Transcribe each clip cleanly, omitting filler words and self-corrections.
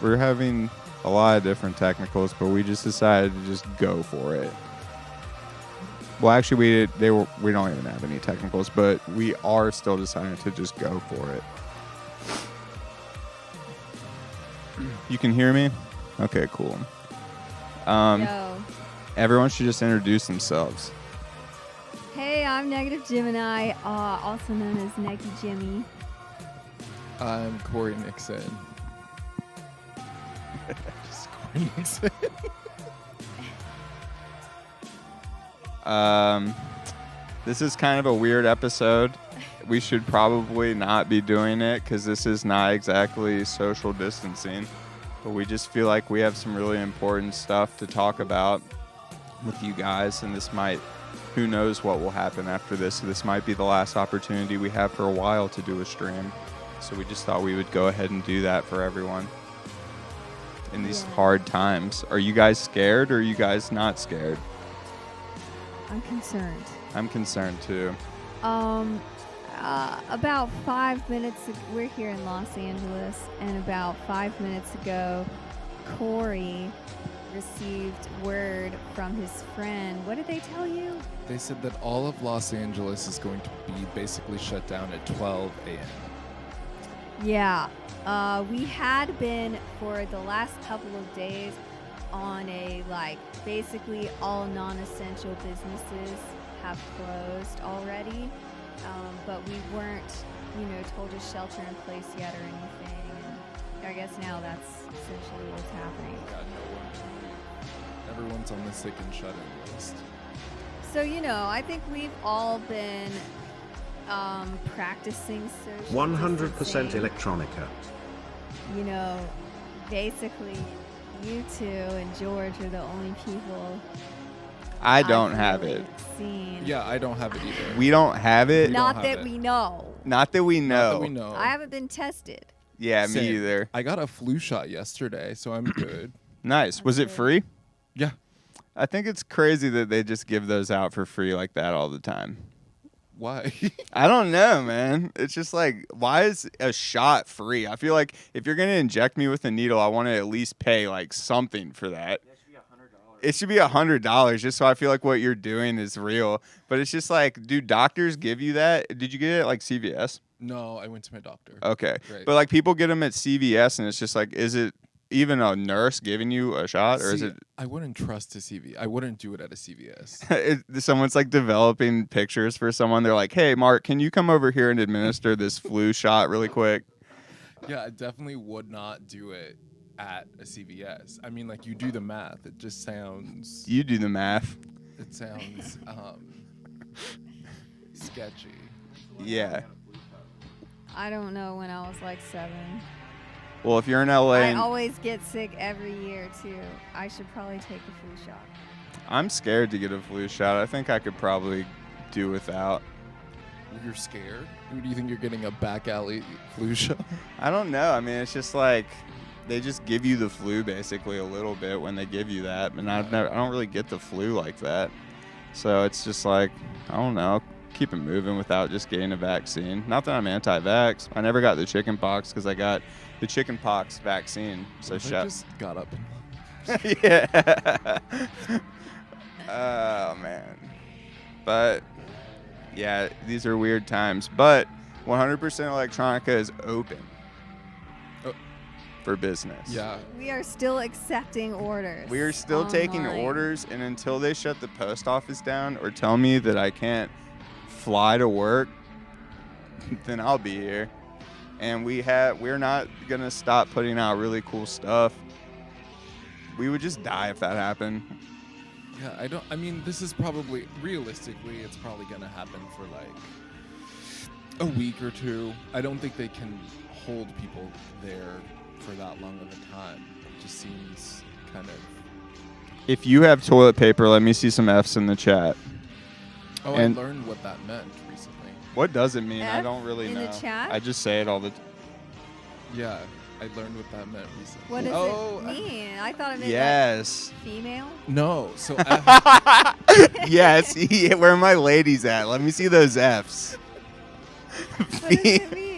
We're having a lot of different technicals, but we just decided to just go for it. Well, actually, we don't even have any technicals, but we are still deciding to just go for it. You can hear me? Okay, cool. Yo. Everyone should just introduce themselves. Hey, I'm Negative Gemini, also known as Nike Jimmy. I'm Cory Nixon. Just Cory Nixon. This is kind of a weird episode. We should probably not be doing it because this is not exactly social distancing. But we just feel like we have some really important stuff to talk about with you guys, and this might, who knows what will happen after this. So this might be the last opportunity we have for a while to do a stream. So we just thought we would go ahead and do that for everyone in these hard times. Are you guys scared or are you guys not scared? I'm concerned. I'm concerned too. About 5 minutes, we're here in Los Angeles, and about 5 minutes ago, Cory received word from his friend. What did they tell you? They said that all of Los Angeles is going to be basically shut down at 12 a.m. Yeah. We had been for the last couple of days on a, basically all non-essential businesses have closed already. But we weren't, told to shelter in place yet or anything. And I guess now that's essentially what's happening. God, everyone's on the sick and shut-in list. So, I think we've all been practicing social 100% distancing. electronica. Basically, you two and George are the only people I don't I've have really it. seen. Yeah, I don't have it either. We don't have it. Not don't have that it. we know. Not that we know. Not that we know. I haven't been tested. Yeah, me Same. either. I got a flu shot yesterday, so I'm good. Nice. Was it free? Yeah. I think it's crazy that they just give those out for free like that all the time. Why? I don't know, man. It's just like, why is a shot free? I feel like if you're going to inject me with a needle, I want to at least pay something for that. It should be $100 just so I feel like what you're doing is real. But it's just like, do doctors give you that? Did you get it at CVS? No, I went to my doctor. Okay. Right. But people get them at CVS and it's just like, is it even a nurse giving you a shot or is it? I wouldn't trust a CVS. I wouldn't do it at a CVS. Someone's developing pictures for someone. They're like, hey, Mark, can you come over here and administer this flu shot really quick? Yeah, I definitely would not do it at a CVS. I mean, you do the math. It just sounds... You do the math. It sounds sketchy. Yeah. I don't know when I was 7. Well, if you're in LA... I always get sick every year, too. I should probably take the flu shot. I'm scared to get a flu shot. I think I could probably do without. You're scared? Do you think you're getting a back alley flu shot? I don't know. I mean, it's just they just give you the flu basically a little bit when they give you that. And I don't really get the flu like that. So it's just I don't know. Keep it moving without just getting a vaccine. Not that I'm anti-vax. I never got the chicken pox because I got the chicken pox vaccine. So I just got up. Yeah. Oh, man. But, yeah, these are weird times. But 100% Electronica is open for business. Yeah. We are still accepting orders. We are still taking online. orders, and until they shut the post office down or tell me that I can't fly to work, then I'll be here. And we're not going to stop putting out really cool stuff. We would just die if that happened. Yeah, I mean, this is probably, realistically, it's probably going to happen for a week or two. I don't think they can hold people there for that long of a time. It just seems kind of... If you have toilet paper, let me see some F's in the chat. Oh, And- I learned what that meant recently. What does it mean? I F don't really in know. the chat? I just say it all the time. Yeah, I learned what that meant recently. What does Oh, it mean? I thought it meant Yes. female. No, so Yes. Yeah, where are my ladies at? Let me see those F's. What does it mean?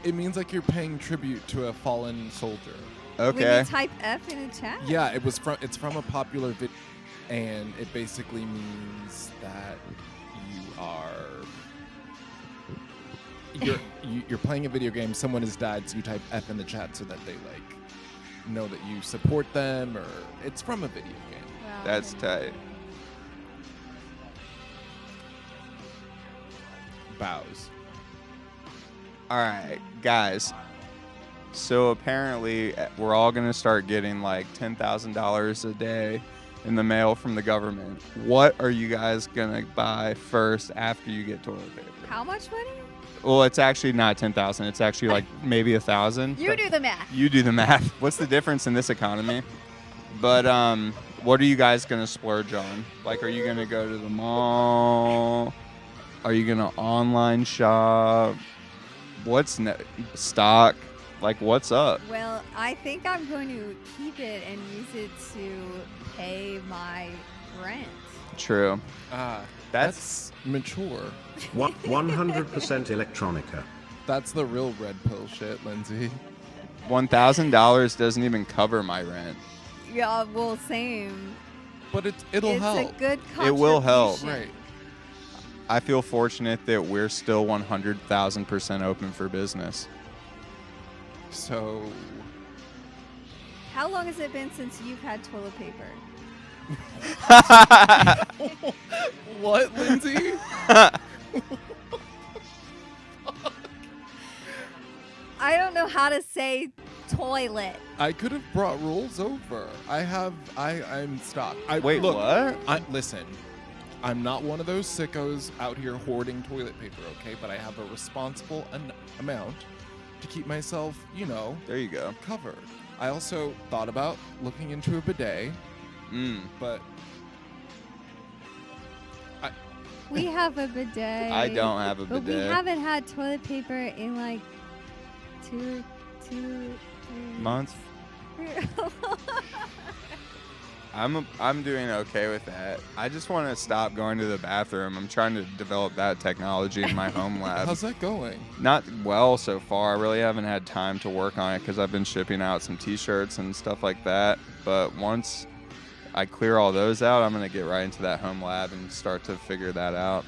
it means you're paying tribute to a fallen soldier. Okay. When you type F in the chat? Yeah, it's from a popular video, and it basically means that you're playing a video game, someone has died, so you type F in the chat so that they know that you support them, or it's from a video game. Wow. That's tight. Bows. All right, guys. So apparently we're all going to start getting like $10,000 a day in the mail from the government. What are you guys going to buy first after you get toilet paper? How much money? Well, it's actually not 10,000. It's actually like maybe 1,000. You do the math. You do the math. What's the difference in this economy? But what are you guys going to splurge on? Like, are you going to go to the mall? Are you going to online shop? What's stock? Like, what's up? Well, I think I'm going to keep it and use it to pay my rent. True. That's mature. 100% electronica. That's the real red pill shit, Lindsay. $1,000 doesn't even cover my rent. Yeah, well, same. But it'll help. It's a good contribution. It will help. Right. I feel fortunate that we're still 100,000% open for business. So, How long has it been since you've had toilet paper? what, Lindsay? I don't know how to say toilet. I could have brought rolls over. I'm stocked. Wait, look, what? Listen, I'm not one of those sickos out here hoarding toilet paper, okay? But I have a responsible amount to keep myself, There you go. covered. I also thought about looking into a bidet, but We have a bidet. I don't have a But we bidet. haven't had toilet paper in like two, 3 Months? I'm doing okay with that. I just want to stop going to the bathroom. I'm trying to develop that technology in my home lab. how's that going? Not well so far. I really haven't had time to work on it because I've been shipping out some t-shirts and stuff like that. But once I clear all those out, I'm going to get right into that home lab and start to figure that out.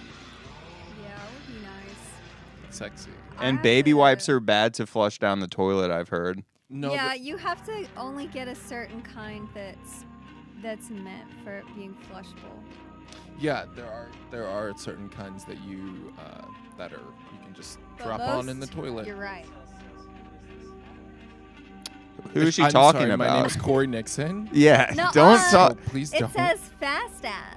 Yeah, it would be nice. Sexy. And baby wipes are bad to flush down the toilet, I've heard. No. Yeah, you have to only get a certain kind that's meant for being flushable. Yeah, there are certain kinds that you can just But drop on in the most- toilet. You're right. Who is she I'm talking sorry, about? My name's Cory Nixon. Yeah, No, don't Oh, talk. please It don't. says fast ass.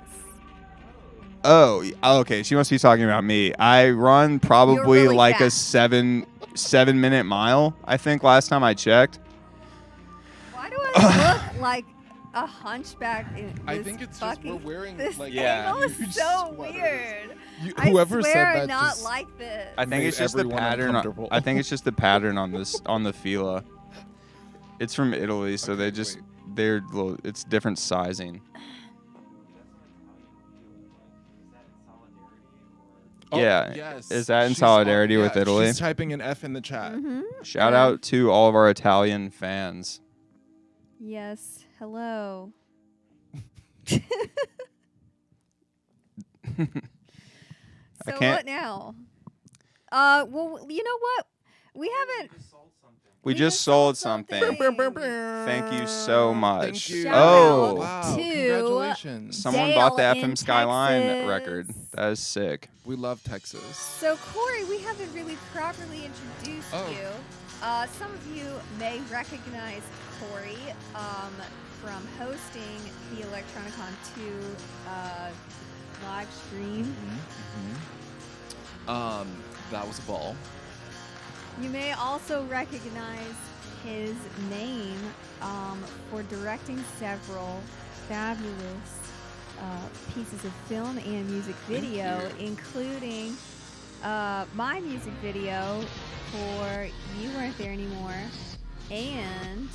Oh, okay. She must be talking about me. I run probably really like a fast. 7-minute mile. I think last time I checked. Why do I look like a hunchback in this I think it's just fucking, we're wearing this like Yeah. angle is huge so sweaters. weird. Whoever I said swear that not just like this. I think made it's just the everyone pattern. uncomfortable. I think it's just the pattern on this on the fila. It's from Italy, so Okay, they're little, it's different sizing. Oh, Yeah. Yes. Is that in She's solidarity with Italy? She's typing an F in the chat. Mm-hmm. Shout out to all of our Italian fans. Yes. Hello. So can't- what now? Well, you know what? We haven't. We just sold something. Thank you so much. Thank you. Shout Oh, out Wow. to Congratulations. someone Dale bought the in FM Skyline Texas. record. That is sick. We love Texas. So Cory, we haven't really properly introduced Oh. you. Some of you may recognize Cory from hosting the Electronicon 2 live stream. That was a ball. You may also recognize his name for directing several fabulous pieces of film and music video, you. including my music video for You Weren't There Anymore and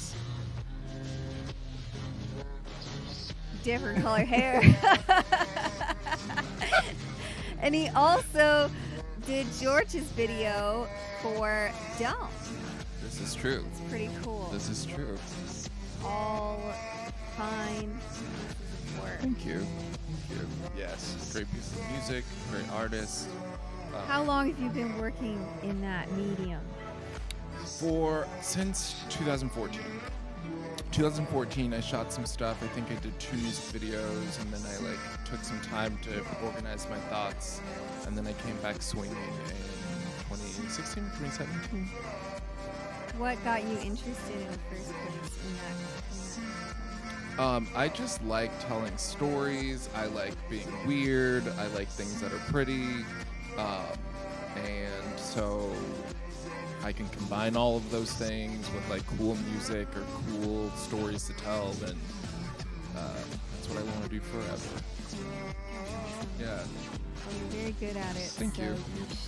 Different Color Hair. And he also did George's video for Dumb. This is true. It's pretty cool. This is true. all fine pieces of work. Thank you. Yes. Great piece of music, great artist. How long have you been working in that medium? Since 2014. 2014, I shot some stuff. I think I did 2 music videos, and then I took some time to organize my thoughts, and then I came back swinging in 2016, 2017. What got you interested in the first place in that? I just like telling stories. I like being weird. I like things that are pretty. And so I can combine all of those things with like cool music or cool stories to tell, and that's what I want to do forever. Yeah. Well, you're very good at it. Thank you. You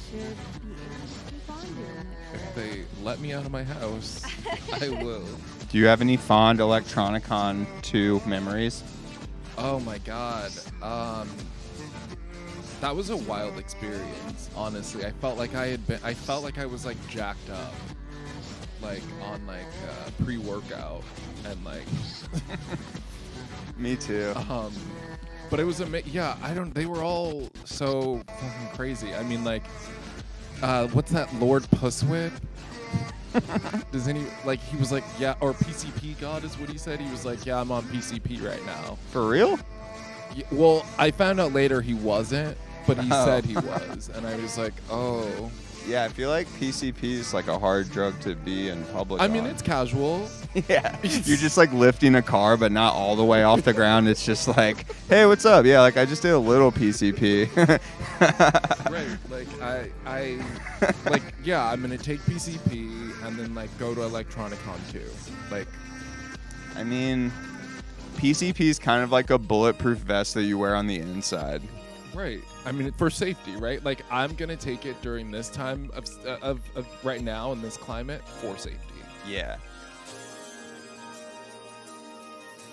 should be able to keep on doing it. If they let me out of my house, I will. Do you have any fond Electronicon 2 memories? Oh my god. That was a wild experience, honestly. I felt like I was like jacked up, like on like pre-workout and like. Me too. But it was they were all so fucking crazy. I mean, like, what's that Lord Pusswhip? Does he was like, yeah, or PCP God is what he said. He was like, yeah, I'm on PCP right now. For real? Yeah, well, I found out later he wasn't, but he said he was, and I was like, oh. Yeah, I feel like PCP is like a hard drug to be in public. I mean, on. it's casual. Yeah. You're just like lifting a car, but not all the way off the ground. It's just like, hey, what's up? Yeah, like I just did a little PCP. Right. Like I like, yeah, I'm going to take PCP and then like go to Electronicon 2. Like, I mean, PCP is kind of like a bulletproof vest that you wear on the inside. Right. I mean, for safety, right? Like, I'm going to take it during this time of right now in this climate for safety. Yeah.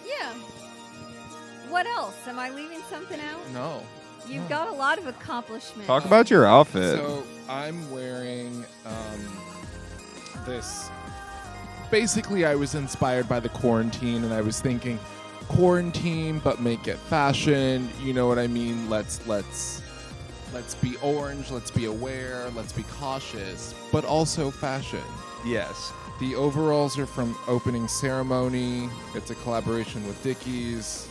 Yeah. What else? Am I leaving something out? No. You've got a lot of accomplishments. Talk about your outfit. So, I'm wearing this. Basically, I was inspired by the quarantine, and I was thinking, quarantine, but make it fashion. You know what I mean? Let's be orange. Let's be aware. Let's be cautious, but also fashion. Yes. The overalls are from Opening Ceremony. It's a collaboration with Dickies.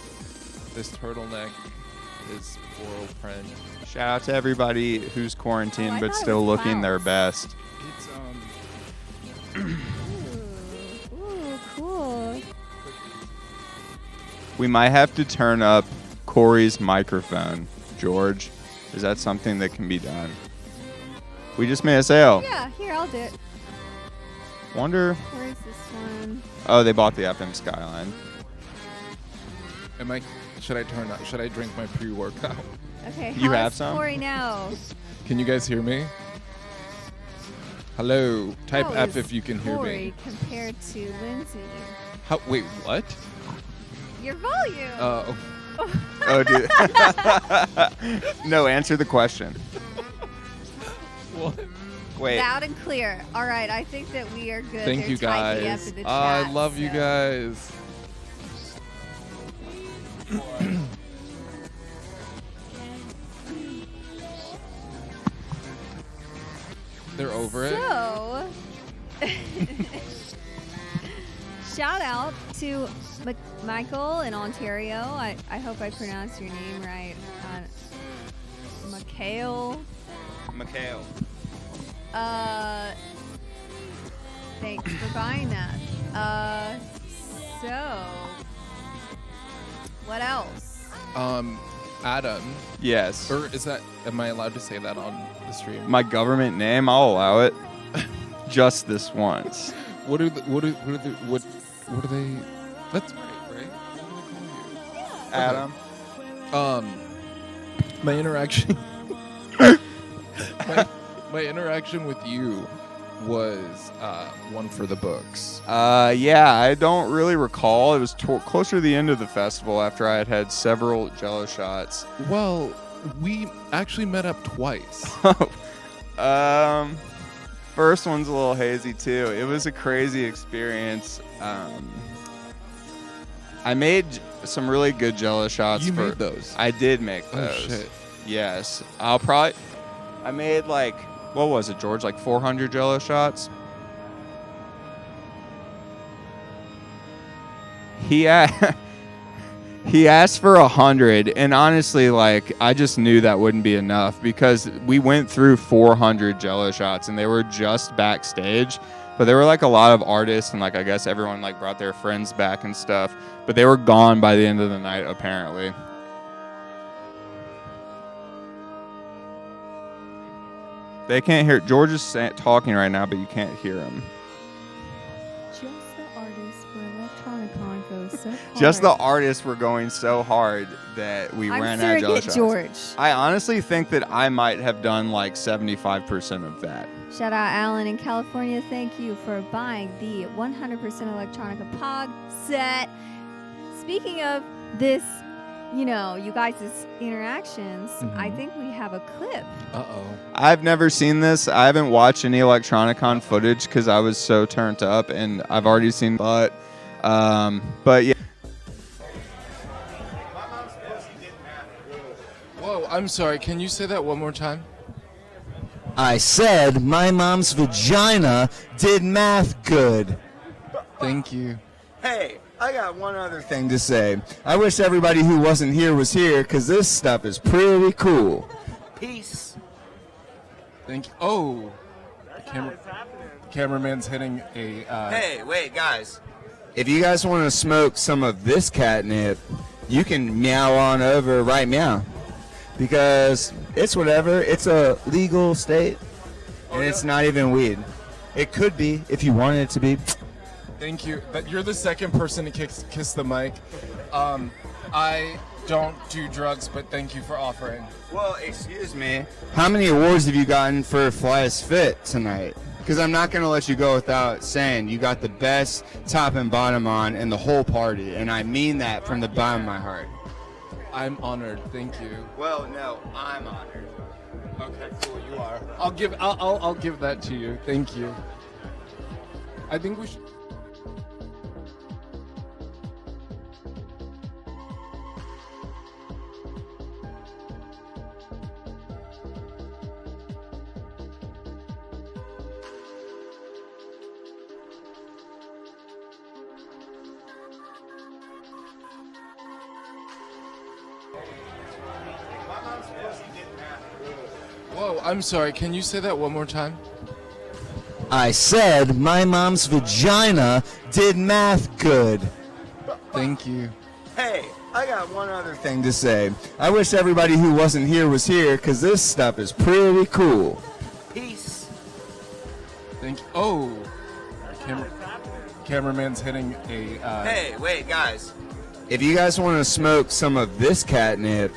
This turtleneck is floral print. Shout out to everybody who's quarantined I but thought it still was looking their clouds. best. It's Ooh, cool. We might have to turn up Cory's microphone. George, is that something that can be done? We just made a sale. Yeah, here, I'll do it. Wonder. Where's this one? Oh, they bought the FM Skyline. Should I drink my pre-workout? Okay, You how have is some? Cory now? Can you guys hear me? Hello. Type How F is if you can hear Cory me. compared to Lindsay? Wait, what? Your volume. Oh, dude. No, answer the question. What? Wait. Loud and clear. All right, I think that we are good. Thank They're you typing up guys. in the I chat, love you so- guys. They're over it. So, shout out to Michael in Ontario. I hope I pronounced your name right. Mikhail. Mikhail. Thanks for buying that. So, what else? Adam. Yes. Or am I allowed to say that on the stream? My government name, I'll allow it. Just this once. What are they? That's right? What do they call you? Adam. My interaction my interaction with you was one for the books. Yeah, I don't really recall. It was closer to the end of the festival after I had had several jello shots. Well, we actually met up twice. First one's a little hazy too. It was a crazy experience. I made some really good jello shots. You made those? I did make those. Oh, shit. Yes. I made like, what was it, George? Like 400 jello shots? He asked for 100, and honestly, like, I just knew that wouldn't be enough because we went through 400 jello shots, and they were just backstage. But there were like a lot of artists, and like I guess everyone like brought their friends back and stuff. But they were gone by the end of the night, apparently. They can't hear. George is talking right now, but you can't hear him. Just the artists for Electronicon goes so hard. Just the artists were going so hard that we ran out of jello shots. George. I honestly think that I might have done like 75% of that. Shout out Alan in California. Thank you for buying the 100% Electronica Pog set. Speaking of this, you guys' interactions, I think we have a clip. Uh-oh. I've never seen this. I haven't watched any Electronicon footage because I was so turned up, and I've already seen, but yeah. Whoa, I'm sorry. Can you say that one more time? I said my mom's vagina did math good. Thank you. Hey, I got one other thing to say. I wish everybody who wasn't here was here, because this stuff is pretty cool. Peace. Thank you. Oh. The cameraman's hitting a... Hey, wait, guys. If you guys want to smoke some of this catnip, you can meow on over right meow. Because it's whatever. It's a legal state, and it's not even weed. It could be if you wanted it to be. Thank you. But you're the second person to kiss the mic. I don't do drugs, but thank you for offering. Well, excuse me. How many awards have you gotten for Flyest Fit tonight? Because I'm not going to let you go without saying you got the best top and bottom on in the whole party, and I mean that from the bottom of my heart. I'm honored. Thank you. Well, no, I'm honored. Okay, cool. You are. I'll give that to you. Thank you. I think we should. Whoa, I'm sorry. Can you say that one more time? I said my mom's vagina did math good. Thank you. Hey, I got one other thing to say. I wish everybody who wasn't here was here, because this stuff is pretty cool. Peace. Thank you. Oh. Cameraman's hitting a... Hey, wait, guys. If you guys want to smoke some of this catnip,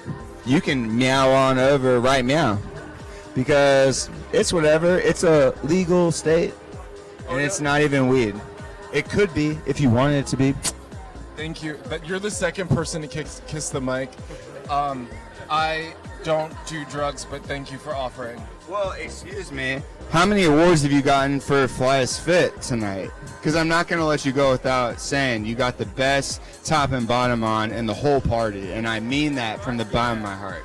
you can meow on over right meow. Because it's whatever. It's a legal state, and it's not even weed. It could be if you wanted it to be. Thank you. But you're the second person to kiss the mic. I don't do drugs, but thank you for offering. Well, excuse me. How many awards have you gotten for Flyest Fit tonight? Because I'm not going to let you go without saying you got the best top and bottom on in the whole party, and I mean that from the bottom of my heart.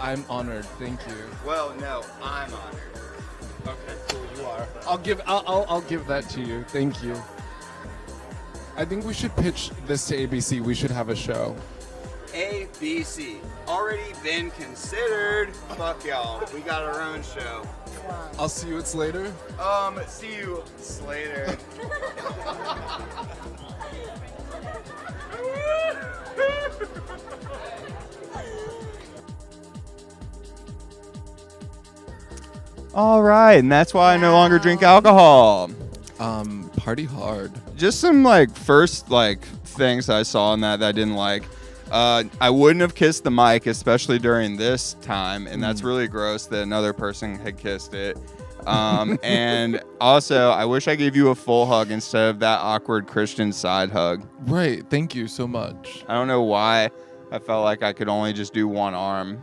I'm honored. Thank you. Well, no, I'm honored. Okay, cool. You are. I'll give that to you. Thank you. I think we should pitch this to ABC. We should have a show. ABC. Already been considered. Fuck y'all. We got our own show. I'll see you later. See you later. All right, and that's why I no longer drink alcohol. Party hard. Just some first things I saw in that I didn't like. I wouldn't have kissed the mic, especially during this time, and that's really gross that another person had kissed it. And also, I wish I gave you a full hug instead of that awkward Christian side hug. Right. Thank you so much. I don't know why I felt like I could only just do one arm.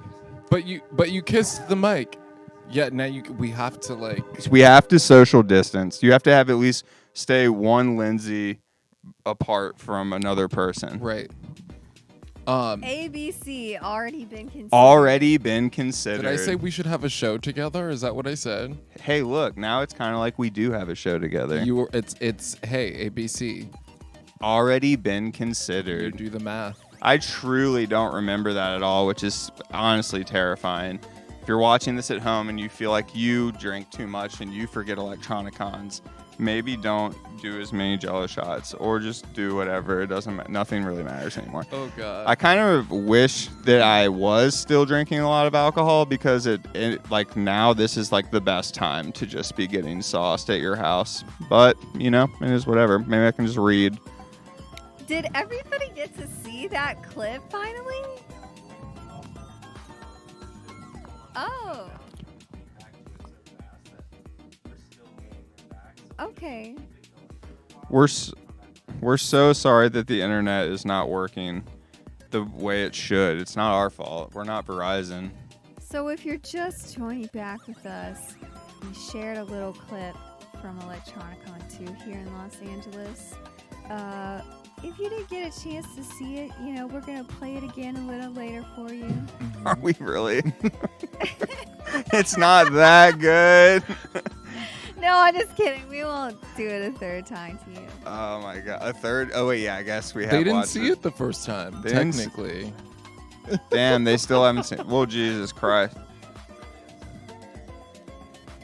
But you kissed the mic. Yeah. Now we have to We have to social distance. You have to have at least stay one Lindsay apart from another person. Right. ABC already been considered. Already been considered. Did I say we should have a show together? Is that what I said? Hey, look, now it's kind of like we do have a show together. It's hey, ABC. Already been You considered. do the math. I truly don't remember that at all, which is honestly terrifying. If you're watching this at home and you feel like you drink too much and you forget electronicons, maybe don't do as many jello shots or just do whatever. It doesn't. Nothing really matters anymore. Oh God. I kind of wish that I was still drinking a lot of alcohol because it like now this is like the best time to just be getting sauced at your house. But you know, it is whatever. Maybe I can just read. Did everybody get to see that clip finally? Oh. Okay. We're so sorry that the internet is not working the way it should. It's not our fault. We're not Verizon. So if you're just joining back with us, we shared a little clip from Electronicon 2 here in Los Angeles. If you didn't get a chance to see it, you know, we're going to play it again a little later for you. Are we really? It's not that good. No, I'm just kidding. We won't do it a third time to you. Oh my god, a third? Oh wait, yeah, I guess we have. They didn't watched see it the first time, They didn't see- technically. Damn, they still haven't seen. Well, Jesus Christ.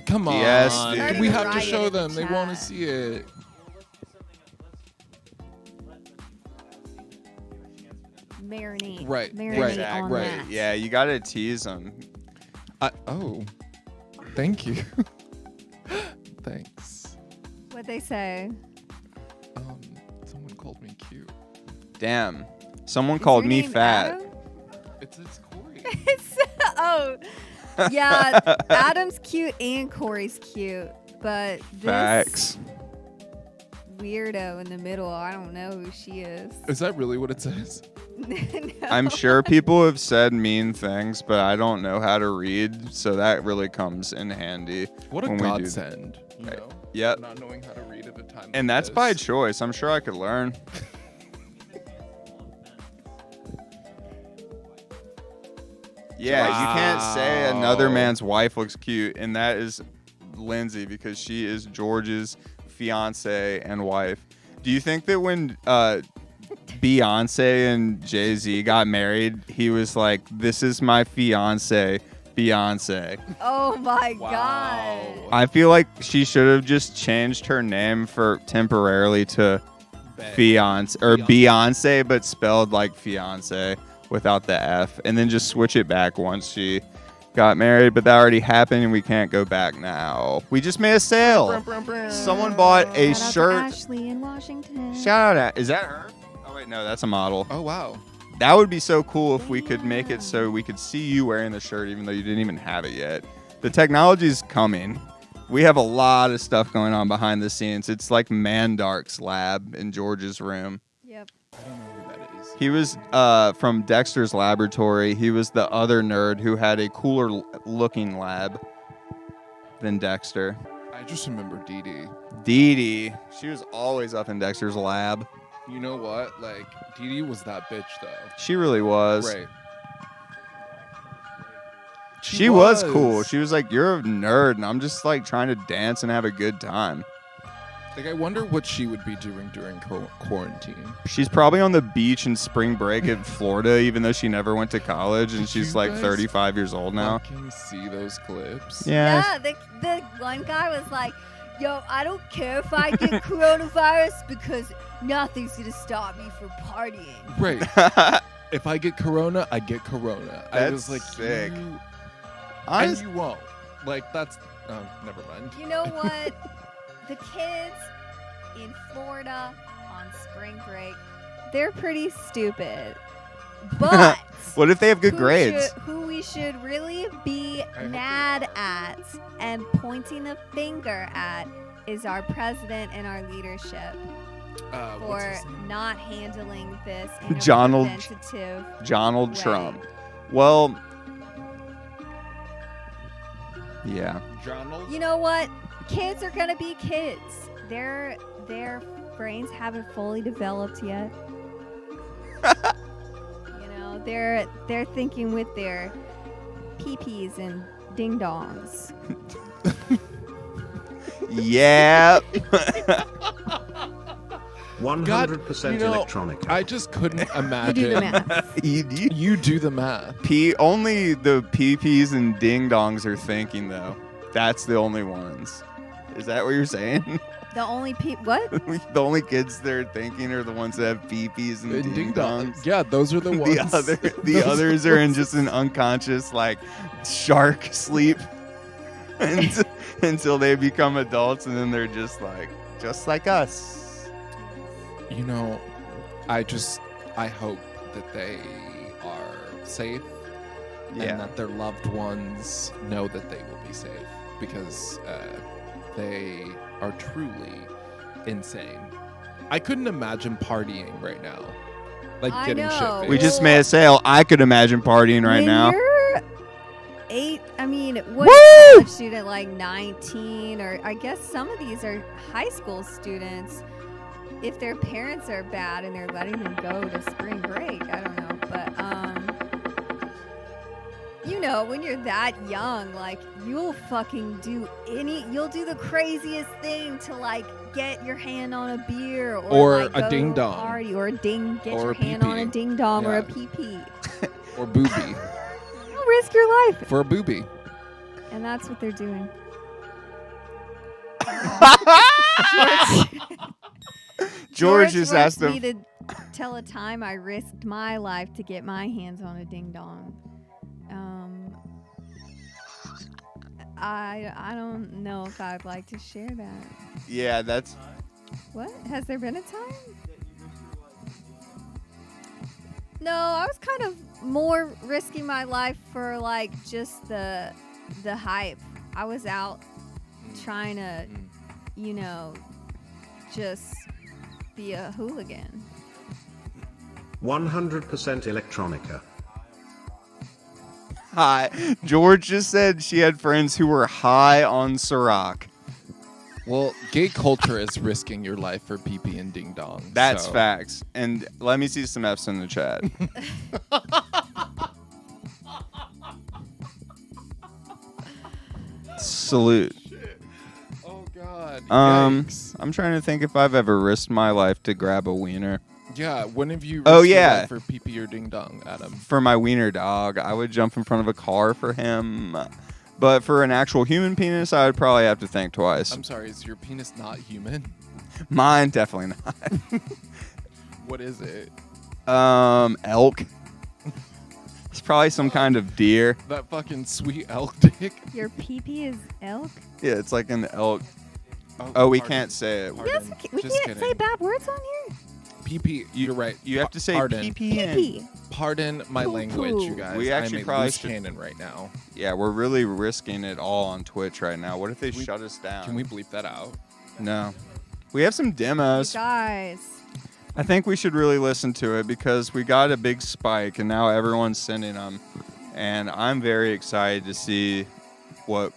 Come on. Yes, dude. We Starting have to riot show in the them. They want to chat. see it. Marinate. Right, Marinate on right. that. Yeah, you gotta tease them. Oh, thank you. Thanks. What'd they say? Someone called me cute. Damn, someone Is called your me name fat. Adam? It's Cory. Oh, yeah. Adam's cute and Cory's cute, but this Facts. weirdo in the middle, I don't know who she is. Is that really what it says? No. I'm sure people have said mean things, but I don't know how to read, so that really comes in handy. What a when we do- godsend. You know? Yep. Not knowing how to read at a time. And like that's this. by choice. I'm sure I could learn. Yeah, you can't say another Wow. man's wife looks cute, and that is Lindsay because she is George's fiance and wife. Do you think that when Beyonce and Jay-Z got married, he was like, "This is my fiance, Beyonce"? Oh my Wow. god. I feel like she should have just changed her name for temporarily to fiance or Beyonce, but spelled like fiance without the F, and then just switch it back once she got married. But that already happened, and we can't go back now. We just made a sale. Someone bought a Shout out to shirt. Ashley in Washington. Shout out! Is that her? Oh wait, no, that's a model. Oh wow. That would be so cool if we could make it so we could see you wearing the shirt, even though you didn't even have it yet. The technology's coming. We have a lot of stuff going on behind the scenes. It's like Mandark's lab in George's room. Yep. I don't know who that is. He was from Dexter's laboratory. He was the other nerd who had a cooler looking lab than Dexter. I just remember Dee Dee. Dee Dee, she was always up in Dexter's lab. You know what? Like, Dee Dee was that bitch, though. She really was. Right. She was cool. She was like, "You're a nerd, and I'm just like trying to dance and have a good time." Like, I wonder what she would be doing during quarantine. She's probably on the beach in spring break in Florida, even though she never went to college, and Did she's you like guys 35 years old now. Fucking see those clips? Yeah, the one guy was like, "Yo, I don't care if I get coronavirus because nothing's gonna stop me from partying." Right. If I get corona, I get corona. I That's was like, sick. and Honest- you won't. Like, that's... Oh, never mind. You know what? The kids in Florida on spring break, they're pretty stupid. But What if they have good grades? who we should really be hope mad at and pointing the finger at is our president and our leadership What's for his name? not handling this in a Donald- representative Donald way. Trump. Well, yeah. Donald? You know what? Kids are gonna be kids. They're brains haven't fully developed yet. They're thinking with their pee-pees and ding-dongs. Yeah. 100% electronica. I just couldn't You imagine. do the math. You do the math. Only the pee-pees and ding-dongs are thinking, though. That's the only ones. Is that what you're saying? The only what? The only kids that are thinking are the ones that have pee-pees and ding-dongs. Yeah, those are the ones. The others are in just an unconscious, like, shark sleep until they become adults, and then they're just like us. You know, I hope that they are safe Yeah. and that their loved ones know that they will be safe because they are truly insane. I couldn't imagine partying right now. Like I getting know. shit-faced. We just made a sale. I could imagine partying right when now. You're 8, I mean, what Woo! is a college student, like 19, or I guess some of these are high school students. If their parents are bad and they're letting them go to spring break, I don't know. But, when you're that young, like, you'll fucking you'll do the craziest thing to, like, get your hand on a beer Or like, a go ding to a dong. party, or get Or your a hand on a pee-pee. ding dong or Yeah. a pee-pee. Or booby. You'll risk your life. For a booby. And that's what they're doing. George just wants asked me them. to tell a time I risked my life to get my hands on a ding dong. I don't know if I'd like to share that. Yeah, that's. What? Has there been a time? No, I was kind of more risking my life for like just the hype. I was out trying to, just be a hooligan. 100% electronica. Hi. George just said she had friends who were high on Ciroc. Well, gay culture is risking your life for pee-pee and ding dong. That's so. facts. And let me see some F's in the chat. Salute. Oh God. Yikes. I'm trying to think if I've ever risked my life to grab a wiener. Yeah. When have you? Oh, risked your yeah. life for pee-pee or ding dong, Adam? For my wiener dog, I would jump in front of a car for him. But for an actual human penis, I would probably have to think twice. I'm sorry. Is your penis not human? Mine, definitely not. What is it? Elk. It's probably some kind of deer. That fucking sweet elk dick. Your pee-pee is elk? Yeah, it's like an elk. Oh, we pardon. can't say it. Pardon. Yes, we Just can't kidding. say bad words on here. Pee-pee. You're right. You have to say Pardon. pee-pee. Pee-pee. Pardon my Poo-poo. language, you guys. We actually I'm a probably loose should- cannon right now. Yeah, we're really risking it all on Twitch right now. What if they We- shut us down? Can we bleep that out? No. We have some demos. You guys. I think we should really listen to it because we got a big spike and now everyone's sending them. And I'm very excited to see what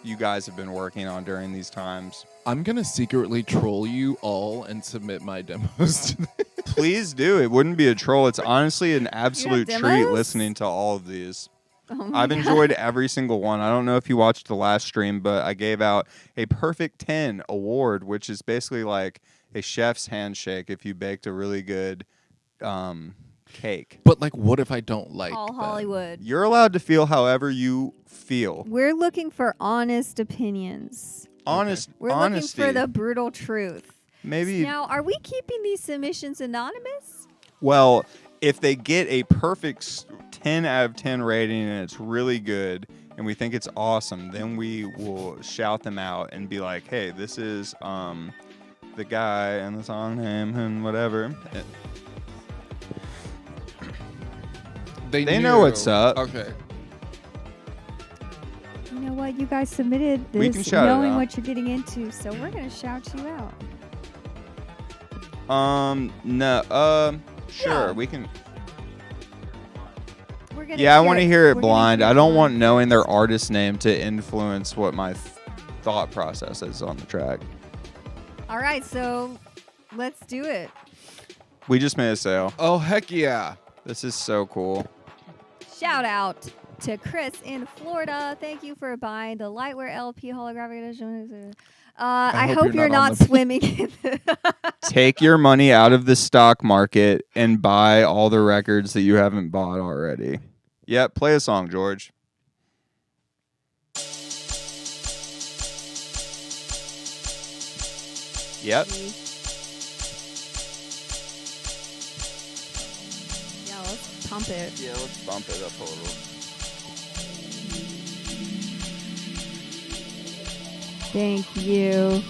you guys have been working on during these times. I'm gonna secretly troll you all and submit my demos. To Please do. It wouldn't be a troll. It's honestly an absolute treat demos? listening to all of these. Oh my I've God. enjoyed every single one. I don't know if you watched the last stream, but I gave out a Perfect 10 award, which is basically like a chef's handshake if you baked a really good cake. But like, what if I don't like All them? Hollywood. You're allowed to feel however you feel. We're looking for honest opinions. Honesty. We're looking for the brutal truth. Maybe. Now, are we keeping these submissions anonymous? Well, if they get a perfect 10 out of 10 rating and it's really good and we think it's awesome, then we will shout them out and be like, hey, this is the guy and the song name and whatever. They know knew. what's up. Okay. You know what? You guys submitted this We can shout it knowing out. what you're getting into, so we're going to shout you out. No. Sure, Yeah. we can. We're gonna Yeah, I want to hear it we're gonna blind. hear I it don't want blind knowing their first. artist name to influence what my thought process is on the track. All right, so Let's do it. We just made a sale. Oh, heck yeah. This is so cool. Shout out to Chris in Florida. Thank you for buying the Lightwear LP holographic edition. I hope you're not swimming in Take your money out of the stock market and buy all the records that you haven't bought already. Yep, play a song, George. Yep. Yeah, let's pump it. Yeah, let's bump it up a little. Thank you.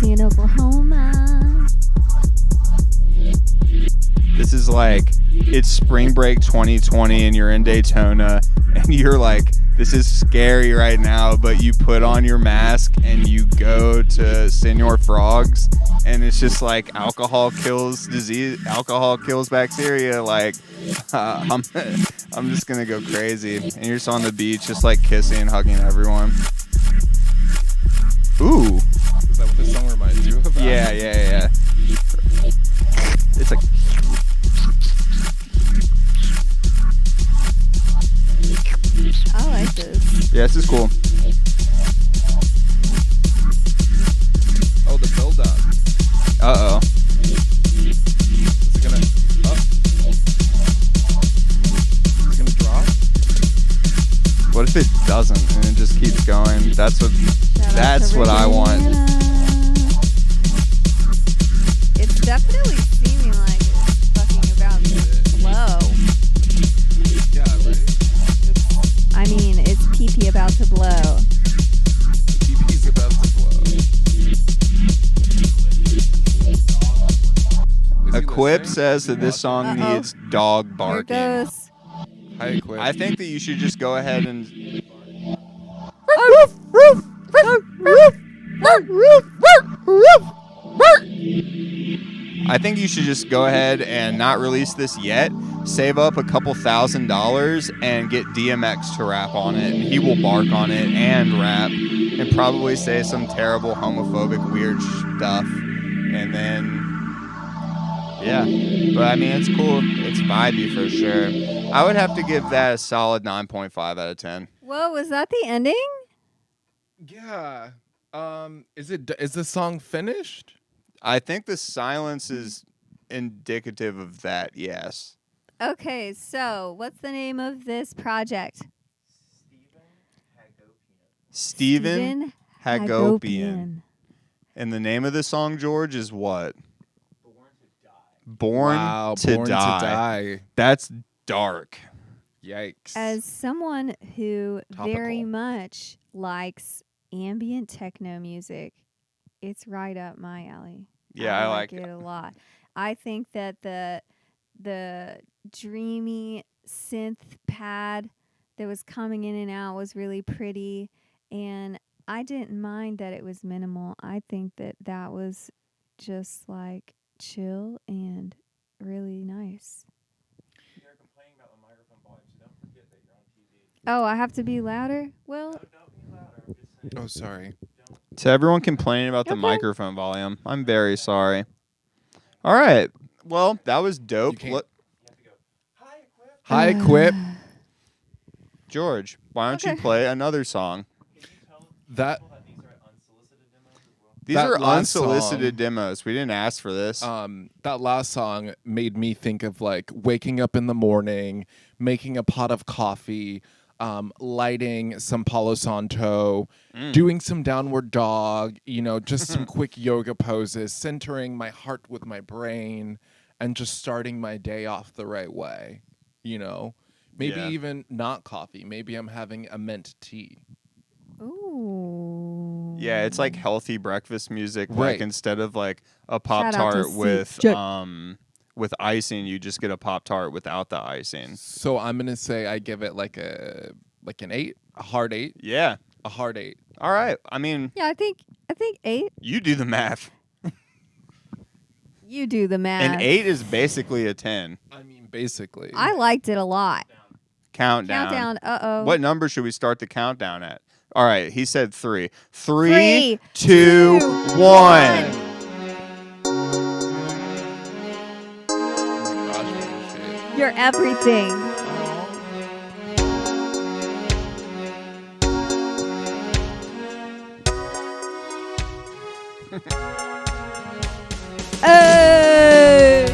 In Oklahoma. This is like, it's spring break 2020 and you're in Daytona and you're like, this is scary right now, but you put on your mask and you go to Senor Frogs and it's just like alcohol kills disease, alcohol kills bacteria. Like, I'm just gonna go crazy. And you're just on the beach, just like kissing and hugging everyone. Ooh. Is that what this song reminds you of? Yeah. It's like. I like this. Yeah, this is cool. Oh, the build up. Uh-oh. Is it gonna... Oh. Is it gonna drop? What if it doesn't and it just keeps going? That's what I want. It's definitely seeming like it's fucking about to blow. Yeah, right? I mean, it's pee-pee about to blow. PP's about to blow. Equip says that this song needs dog Here barking. goes. Hi, Equip. I think that you should just go ahead and... I think you should just go ahead and not release this yet. Save up a couple $1,000s and get DMX to rap on it. And he will bark on it and rap and probably say some terrible homophobic weird stuff. And then, yeah. But I mean, it's cool. It's vibey for sure. I would have to give that a solid 9.5 out of 10. Whoa, was that the ending? Yeah. Is the song finished? I think the silence is indicative of that, yes. Okay, so what's the name of this project? Stephen Hagopian. And the name of the song, George, is what? Born to Die. That's dark. Yikes. As someone who Topical. very much likes ambient techno music, it's right up my alley. Yeah, I like it a lot. I think that the dreamy synth pad that was coming in and out was really pretty, and I didn't mind that it was minimal. I think that was just like chill and really nice. You're complaining about the microphone volume, so don't forget that you're on TV. Oh, I have to be louder? Well, Don't be louder. I'm just saying. Oh, sorry. To everyone complaining about the Okay. microphone volume, I'm very sorry. All right. Well, that was dope. You can't- Look, You have to go, hi, Equip. Hi, Equip. George, why don't you Okay. play another song? Can you tell That people that these are unsolicited demos as well? These That are last unsolicited song- demos. We didn't ask for this. that last song made me think of like waking up in the morning, making a pot of coffee, lighting some Palo Santo, doing some downward dog, just some quick yoga poses, centering my heart with my brain, and just starting my day off the right way, Maybe even not coffee. Maybe I'm having a mint tea. Ooh. Yeah, it's like healthy breakfast music. Right. Like instead of like a Shout Pop out to Tart Steve with icing, you just get a Pop Tart without the icing. So I'm gonna say I give it like an 8, a hard 8. Yeah. A hard 8. All right. I mean, Yeah, I think 8. you do the math. You do the math. An 8 is basically a 10. I mean, basically. I liked it a lot. Countdown. Countdown. Uh-oh. What number should we start the countdown at? All right, he said 3. 3, 3, 2, 1. You're everything. Hey!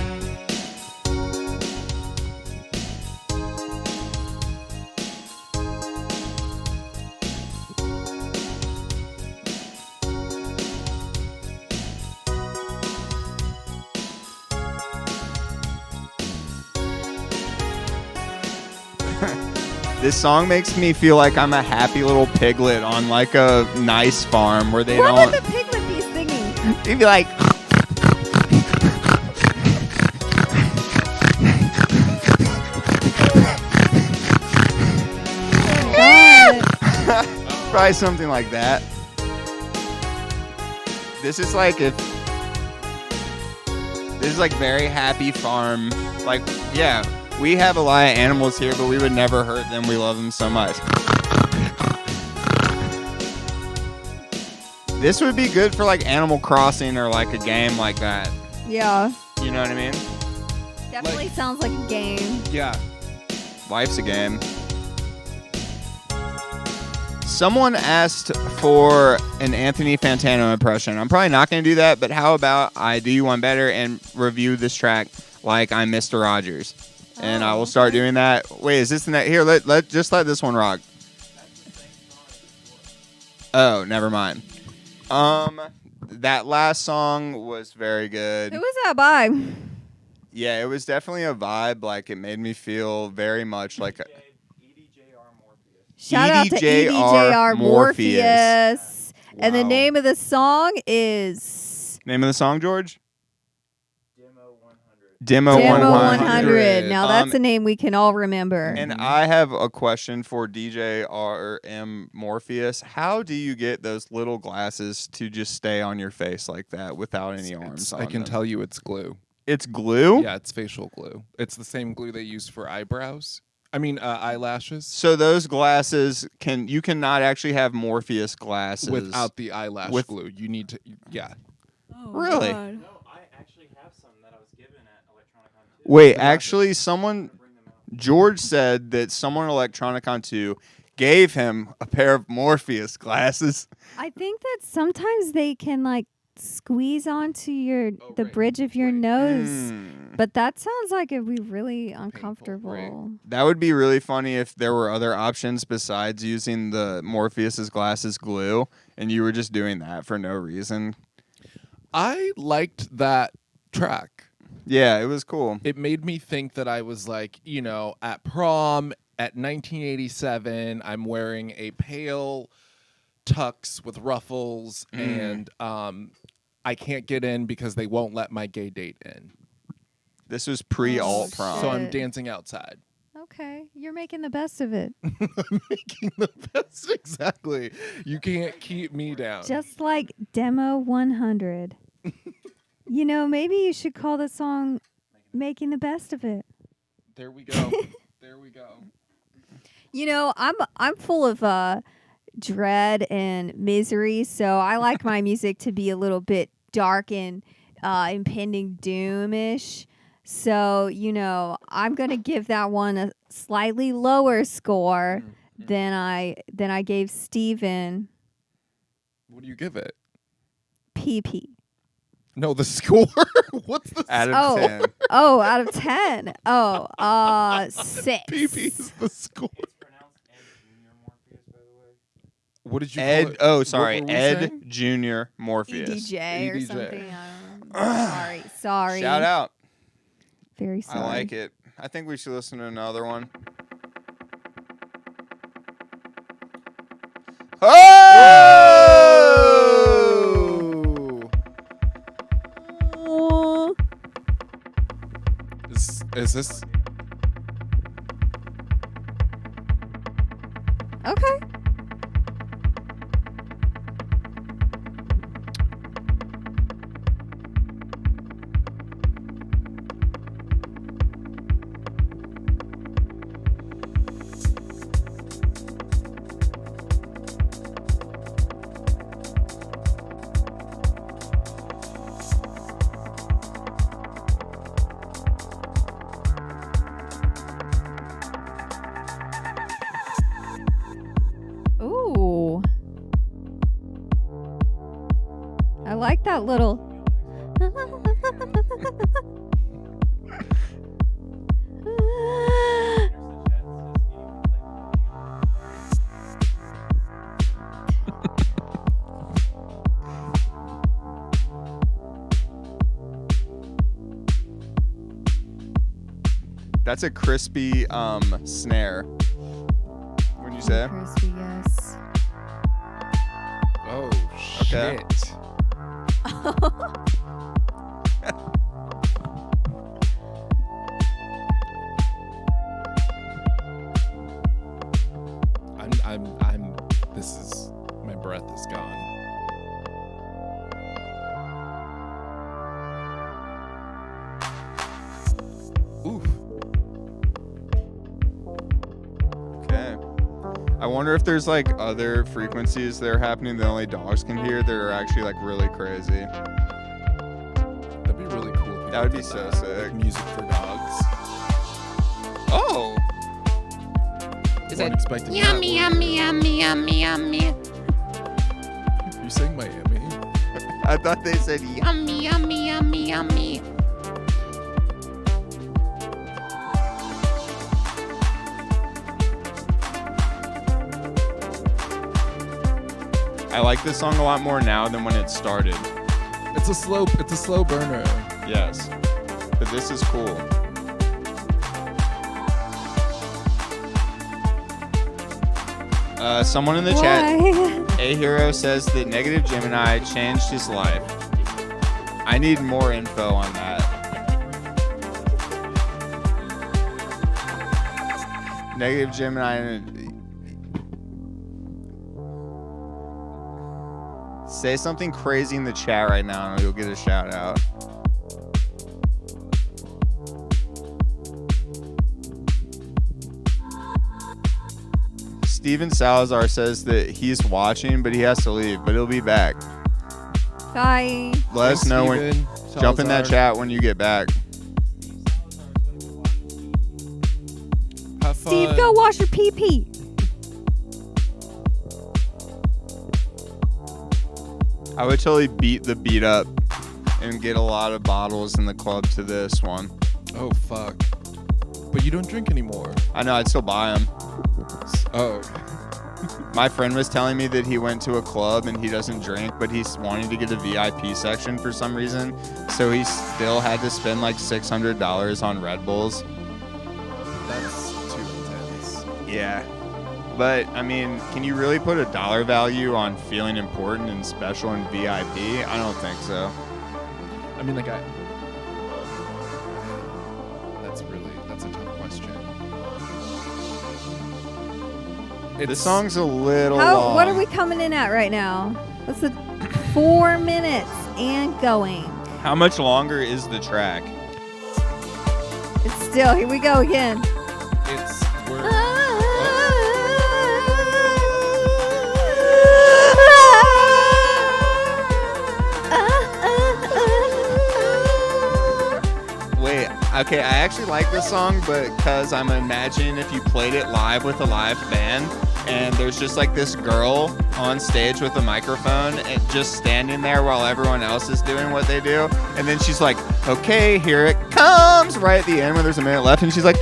This song makes me feel like I'm a happy little piglet on like a nice farm where they What don't. would the piglet be singing? They'd be like. Probably something like that. This is like very happy farm. Like, yeah, we have a lot of animals here, but we would never hurt them. We love them so much. This would be good for like Animal Crossing or like a game like that. Yeah. You know what I mean? Definitely sounds like a game. Yeah. Life's a game. Someone asked for an Anthony Fantano impression. I'm probably not going to do that, but how about I do you one better and review this track like I'm Mr. Rogers? And I will start doing that. Wait, is this the next? Here, let this one rock. Oh, never mind. That last song was very good. Who was that by? Yeah, it was definitely a vibe. Like, it made me feel very much like a... Shout out to EDJR Morpheus. And the Wow. name of the song is... Name of the song, George? Demo 100. 100. Now, that's a name we can all remember. And I have a question for DJ RM Morpheus. How do you get those little glasses to just stay on your face like that without any arms on I can them? tell you it's glue. It's glue? Yeah, it's facial glue. It's the same glue they use for eyebrows. I mean, eyelashes. So those glasses, you cannot actually have Morpheus glasses. Without the eyelash glue. You need to, yeah. Oh, Really? God. No, I actually have some that I was given at Electronicon 2. Wait, actually, George said that someone at Electronicon 2 gave him a pair of Morpheus glasses. I think that sometimes they can, like, squeeze onto the bridge of your nose. But that sounds like it'd be really uncomfortable. right. That would be really funny if there were other options besides using the Morpheus's glasses glue, and you were just doing that for no reason. I liked that track. Yeah, it was cool. It made me think that I was like, at prom at 1987, I'm wearing a pale tux with ruffles, and I can't get in because they won't let my gay date in. This was pre-alt Oh, prom. So I'm Shit. dancing outside. Okay, you're making the best of it. I'm making the best. Exactly. You can't keep me down. Just like Demo 100. Maybe you should call the song Making the Best of It. There we go. There we go. I'm full of dread and misery, so I like my music to be a little bit dark and impending doom-ish. So, I'm going to give that one a slightly lower score than I gave Steven What do you give it? PP. No, the score. What's the Out of 10. Oh, out of 10. Oh, 6. PP is the score. It's pronounced What did you call Ed. it? Oh, What sorry, were we Ed saying? Junior Morpheus. EDJ or EDJ. something. I don't know. Sorry. Shout out. Very sorry. I like it. I think we should listen to another one. Oh! Is this? Okay. Ooh. I like that little. That's a crispy snare. Wouldn't you say? Crispy, yes. Oh Okay. shit! I'm. This is. My breath is gone. Oof. Okay. I wonder if there's like other frequencies that are happening that only dogs can hear that are actually like really crazy. That'd be really cool. if That would people be did so that, sick. like music for dogs. Oh. Weren't expecting Yummy, that, yummy, yummy, yummy, yummy, were you saying Miami? I thought they said yummy, yummy, yummy, yummy. I like this song a lot more now than when it started. It's a slow burner. Yes. But this is cool. Someone in the chat, A Hero, says that Negative Gemini changed his life. I need more info on that. Negative Gemini. Say something crazy in the chat right now and you'll get a shout out. Steven Salazar says that he's watching, but he has to leave, but he'll be back. Bye. Let us know when. Jump in that chat when you get back. Have Steve, fun. go wash your pee-pee. I would totally beat the beat up and get a lot of bottles in the club to this one. Oh fuck! But you don't drink anymore. I know, I'd still buy them. Oh. My friend was telling me that he went to a club and he doesn't drink, but he's wanting to get a VIP section for some reason. So he still had to spend like $600 on Red Bulls. That's too intense. Yeah. But, I mean, can you really put a dollar value on feeling important and special and VIP? I don't think so. I mean, like that's a tough question. This song's a little long. What are we coming in at right now? What's the 4 minutes and going? How much longer is the track? It's still, here we go again. It's we're Wait, okay, I actually like this song, but because I'm imagining if you played it live with a live band, and there's just like this girl on stage with a microphone and just standing there while everyone else is doing what they do, and then she's like, okay, here it comes, right at the end when there's a minute left, and she's like,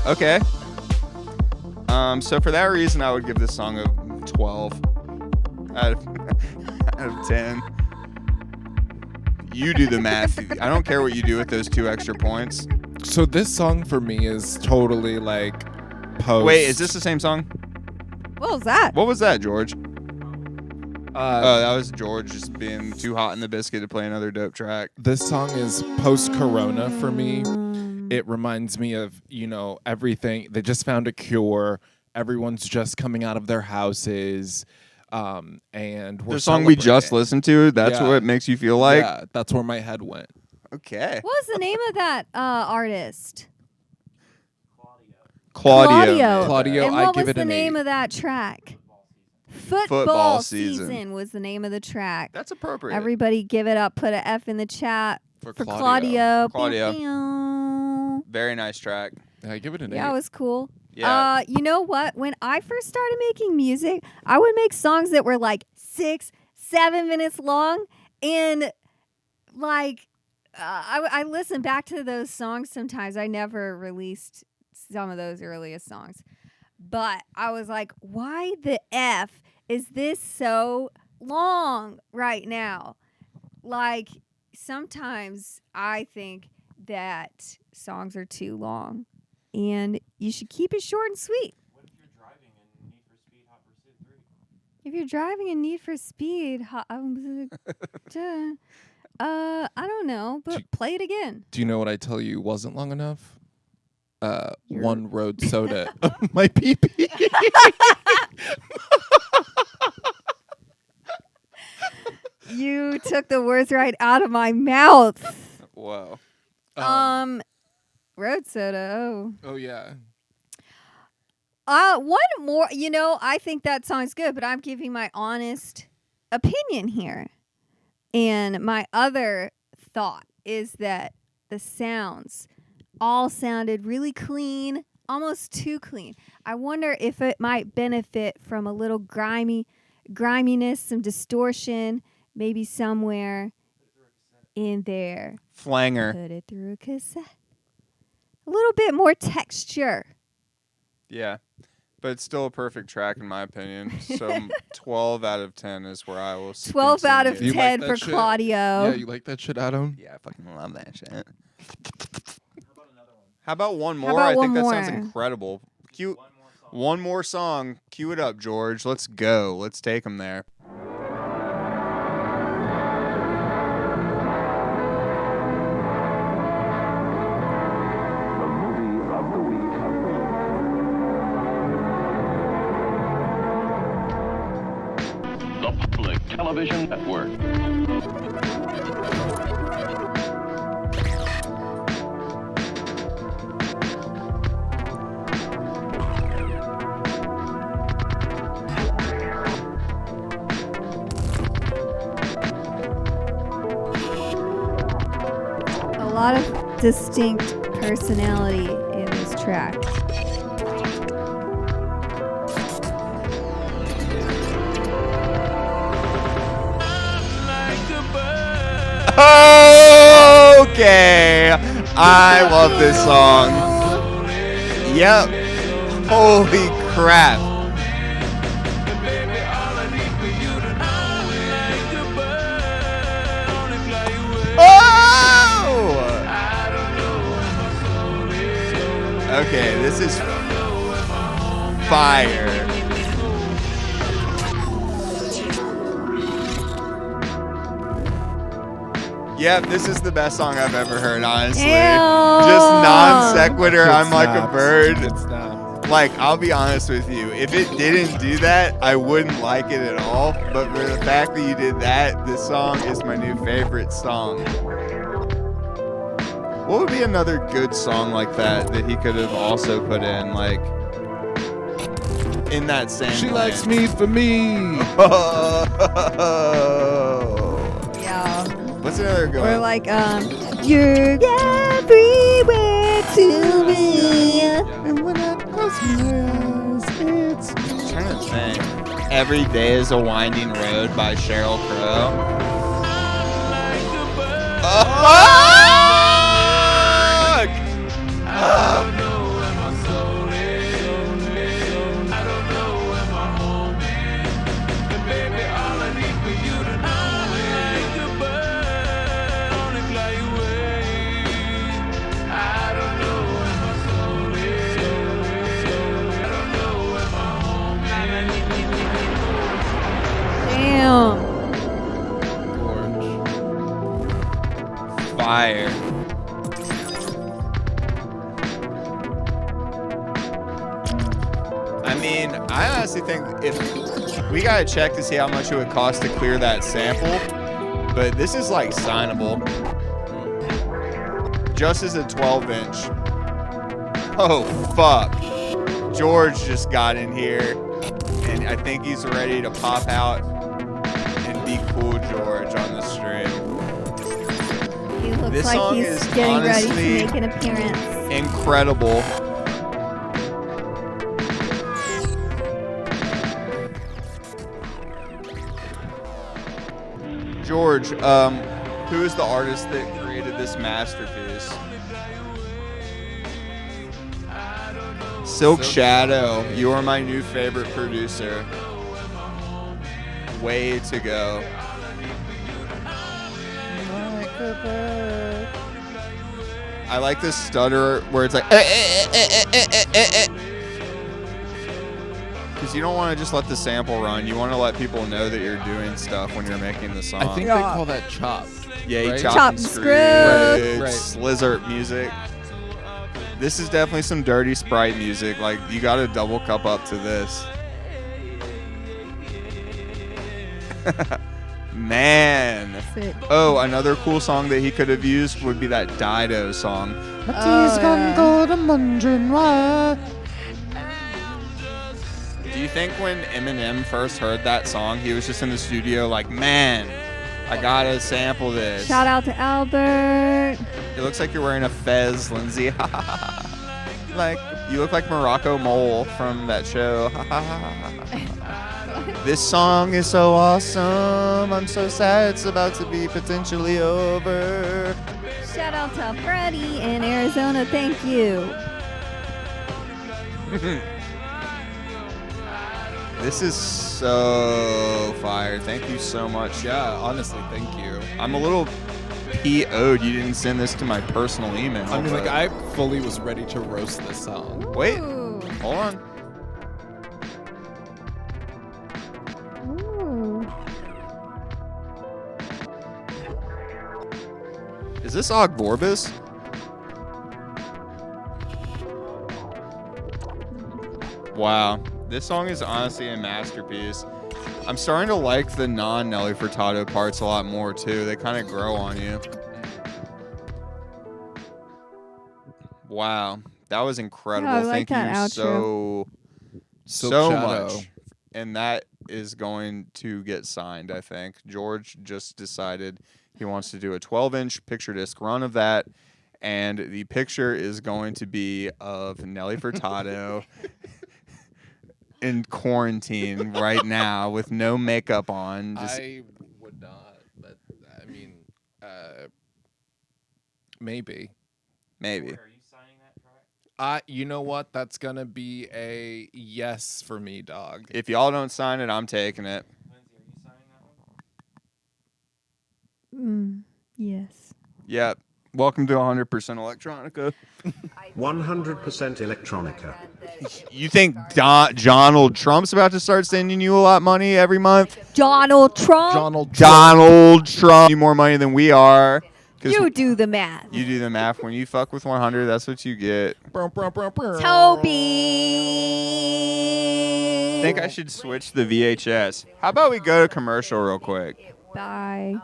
Okay. So for that reason, I would give this song a 12 out of 10. You do the math. I don't care what you do with those 2 extra points. So this song for me is totally like post. Wait, is this the same song? What was that? What was that, George? That was George just being too hot in the biscuit to play another dope track. This song is post-corona for me. It reminds me of, everything. They just found a cure. Everyone's just coming out of their houses. And we're the song we just celebrating. listened to, that's what it makes you feel like? Yeah, that's where my head went. Okay. What was the name of that artist? Claudio. Claudio, And I what give was it the an name 8. of that track? Football Football season. Season was the name of the track. That's appropriate. Everybody give it up. Put an F in the chat For Claudio. Claudio. Pew, pew. Very nice track. I give it an 8. Yeah, it was cool. Yeah. You know what? When I first started making music, I would make songs that were like 6-7 minutes long. And like, I listen back to those songs sometimes. I never released some of those earliest songs. But I was like, why the F is this so long right now? Like, sometimes I think that songs are too long. And you should keep it short and sweet. What if you're driving in Need for Speed Hot Pursuit 3? If you're driving in Need for Speed, I don't know, but play it again. Do you know what I tell you wasn't long enough? One road soda. My pee-pee. You took the words right out of my mouth. Whoa. Road soda. Oh, yeah. One more. I think that song's good, but I'm giving my honest opinion here. And my other thought is that the sounds all sounded really clean, almost too clean. I wonder if it might benefit from a little griminess, some distortion, maybe somewhere in there. Flanger. Put it through a cassette. A little bit more texture. Yeah. But it's still a perfect track in my opinion. So 12 out of 10 is where I will 12 out of continue. 10 like for that shit? Claudio. Yeah, you like that shit, Adam? Yeah, I fucking love that shit. How about one more? about I one think that more? sounds incredible. Cue one more song. Cue it up, George. Let's go. Let's take them there. The Public Television Network. A lot of distinct personality in this track. Okay. I love this song. Yep. Holy crap. Oh! Okay, this is fire. Yep, this is the best song I've ever heard, honestly. Ew. Just non sequitur, I'm like a bird. It snaps. Like, I'll be honest with you. If it didn't do that, I wouldn't like it at all. But for the fact that you did that, this song is my new favorite song. What would be another good song like that he could have also put in, like, in that same She lane? likes me for me. Yeah. What's another good Or one? like, you're everywhere to me. And when I close my eyes, it's... I'm trying to think. Every Day is a Winding Road by Sheryl Crow. fire. I mean, I honestly think if we gotta check to see how much it would cost to clear that sample, but this is like signable. Just as a 12-inch. Oh, fuck. George just got in here, and I think he's ready to pop out and be cool George on the stream. He looks This like song he's is getting ready to honestly make an appearance. Incredible. George, who is the artist that created this masterpiece? Silk Shadow, you are my new favorite producer. Way to go. I like this stutter where it's like, because you don't want to just let the sample run. You want to let people know that you're doing stuff when you're making the song. I think they call that chopped. Yeah, you right? chop and Screw. screw. Right. Slizzard music. This is definitely some dirty Sprite music. Like, you got to double cup up to this. Man. Sick. Oh, another cool song that he could have used would be that Dido song. Do you think when Eminem first heard that song, he was just in the studio like, man, I gotta sample this. Shout out to Albert. It looks like you're wearing a fez, Lindsay. Like, you look like Morocco Mole from that show. This song is so awesome. I'm so sad it's about to be potentially over. Shout out to Freddie in Arizona. Thank you. This is so fire. Thank you so much. Yeah, honestly, thank you. I'm a little PO'd. You didn't send this to my personal email. I mean, like, but- I fully was ready to roast this song. Wait, Ooh. hold on. Ooh. Is this Og Vorbis? Wow. This song is honestly a masterpiece. I'm starting to like the non-Nelly Furtado parts a lot more, too. They kind of grow on you. Wow. That was incredible. Yeah, I like Thank you that so Silk Shadow. much. And that is going to get signed, I think. George just decided he wants to do a 12-inch picture disc run of that. And the picture is going to be of Nelly Furtado in quarantine right now with no makeup on. Just, I would not, but I mean, maybe. maybe. Are you signing that track? You know what? That's gonna be a yes for me, dog. If y'all don't sign it, I'm taking it. Lindsay, are you signing that one? Yes. Yep. Welcome to 100% Electronica. 100% electronica. You think Donald Trump's about to start sending you a lot of money every month? Donald Trump. Donald Trump. You more money than we are. 'Cause You do the math. You do the math. When you fuck with 100, that's what you get. Toby. I think I should switch the VHS. How about we go to commercial real quick? Bye.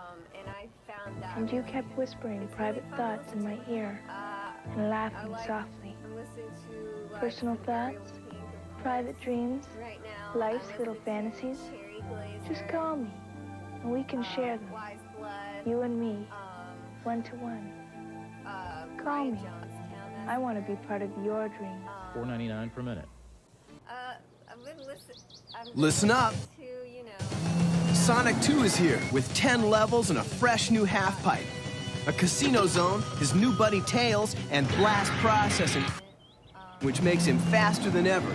And you kept whispering private thoughts in my ear and laughing softly. Personal thoughts, private dreams, life's little fantasies. Just call me and we can share them. You and me, one to one. Call me. I want to be part of your dream. $4.99 per minute. Listen up. Sonic 2 is here with 10 levels and a fresh new half pipe. A casino zone, his new buddy Tails, and blast processing, which makes him faster than ever.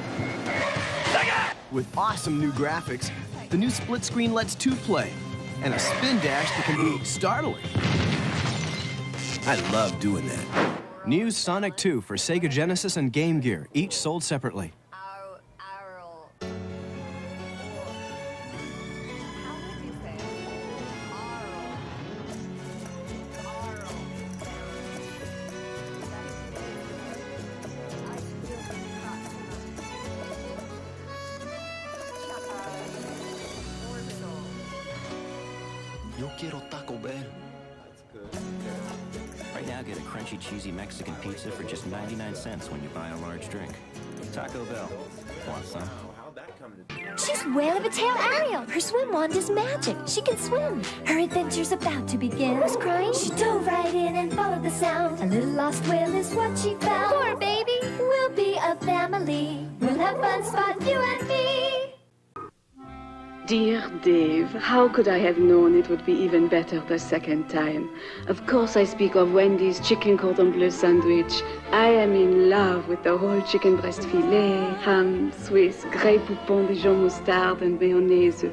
With awesome new graphics, the new split screen lets 2 play, and a spin dash that can be startling. I love doing that. New Sonic 2 for Sega Genesis and Game Gear, each sold separately. Yo quiero Taco Bell. Right now, get a crunchy, cheesy Mexican pizza for just 99 cents when you buy a large drink. Taco Bell. Want some? She's Whale of a Tail Ariel. Her swim wand is magic. She can swim. Her adventure's about to begin. Who's crying? She dove right in and followed the sound. A little lost whale is what she found. Poor baby. We'll be a family. We'll have fun, Spot, you and me. Dear Dave, how could I have known it would be even better the second time? Of course I speak of Wendy's chicken cordon bleu sandwich. I am in love with the whole chicken breast filet, ham, Swiss, grey poupon, Dijon mustard and mayonnaise,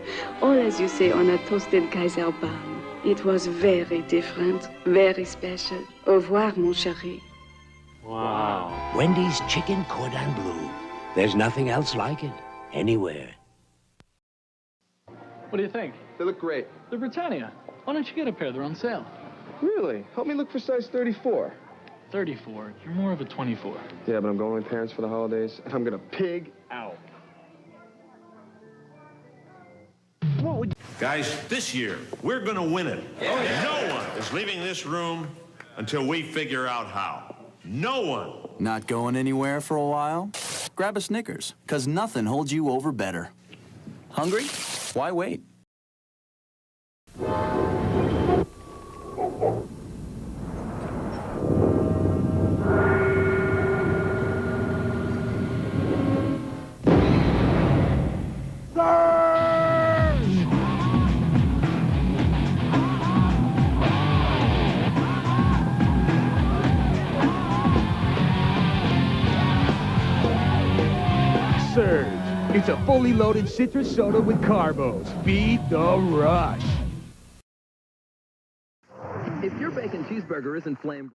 all as you say on a toasted Kaiser bun. It was very different, very special. Au revoir, mon chéri. Wow. Wendy's chicken cordon bleu. There's nothing else like it anywhere. What do you think? They look great. They're Britannia. Why don't you get a pair? They're on sale. Really? Help me look for size 34. 34. You're more of a 24. Yeah, but I'm going with my parents for the holidays, and I'm gonna pig out. What would Guys, this year, we're gonna win it. No one is leaving this room until we figure out how. No one. Not going anywhere for a while? Grab a Snickers, 'cause nothing holds you over better. Hungry? Why wait? Surge. It's a fully loaded citrus soda with carbos. Beat the rush. If your bacon cheeseburger isn't flamed...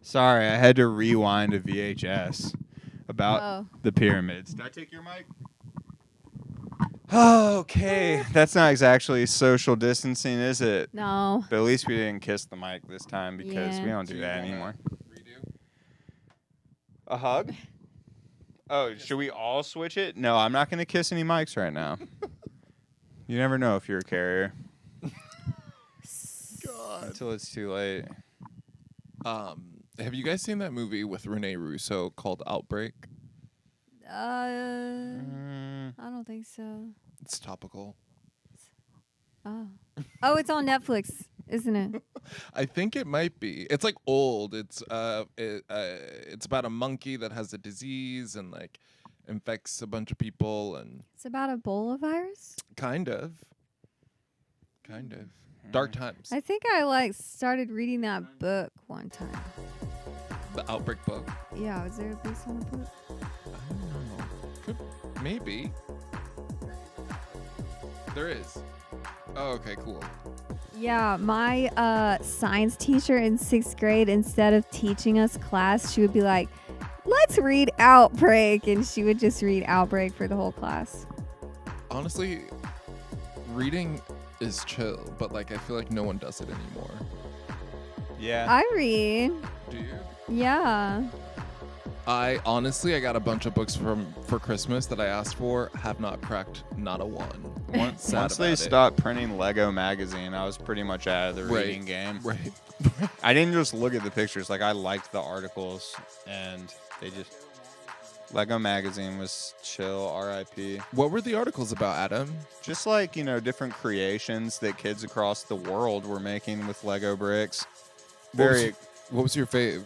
Sorry, I had to rewind a VHS about the pyramids. Did I take your mic? Okay, that's not exactly social distancing, is it? No. But at least we didn't kiss the mic this time because we don't do that anymore. A hug? Oh, should we all switch it? No, I'm not going to kiss any mics right now. You never know if you're a carrier. God. Until it's too late. Have you guys seen that movie with Rene Russo called Outbreak? I don't think so. It's topical. Oh, it's on Netflix, isn't it? I think it might be. It's like old. It's about a monkey that has a disease and like infects a bunch of people and. It's about Ebola virus. Kind of. Dark times. I think I started reading that book one time. The Outbreak book. Yeah, is there based on a book? I don't know. Maybe. There is. Oh, okay, cool. Yeah, my science teacher in 6th grade, instead of teaching us class, she would be like, let's read Outbreak. And she would just read Outbreak for the whole class. Honestly, reading is chill, but like I feel like no one does it anymore. Yeah. I read. Do you? Yeah. I got a bunch of books for Christmas that I asked for. Have not cracked not a one. Once they stopped printing Lego magazine, I was pretty much out of the reading game. Right. I didn't just look at the pictures. Like I liked the articles, and they just Lego magazine was chill. R.I.P. What were the articles about, Adam? Just like different creations that kids across the world were making with Lego bricks. What was your fave?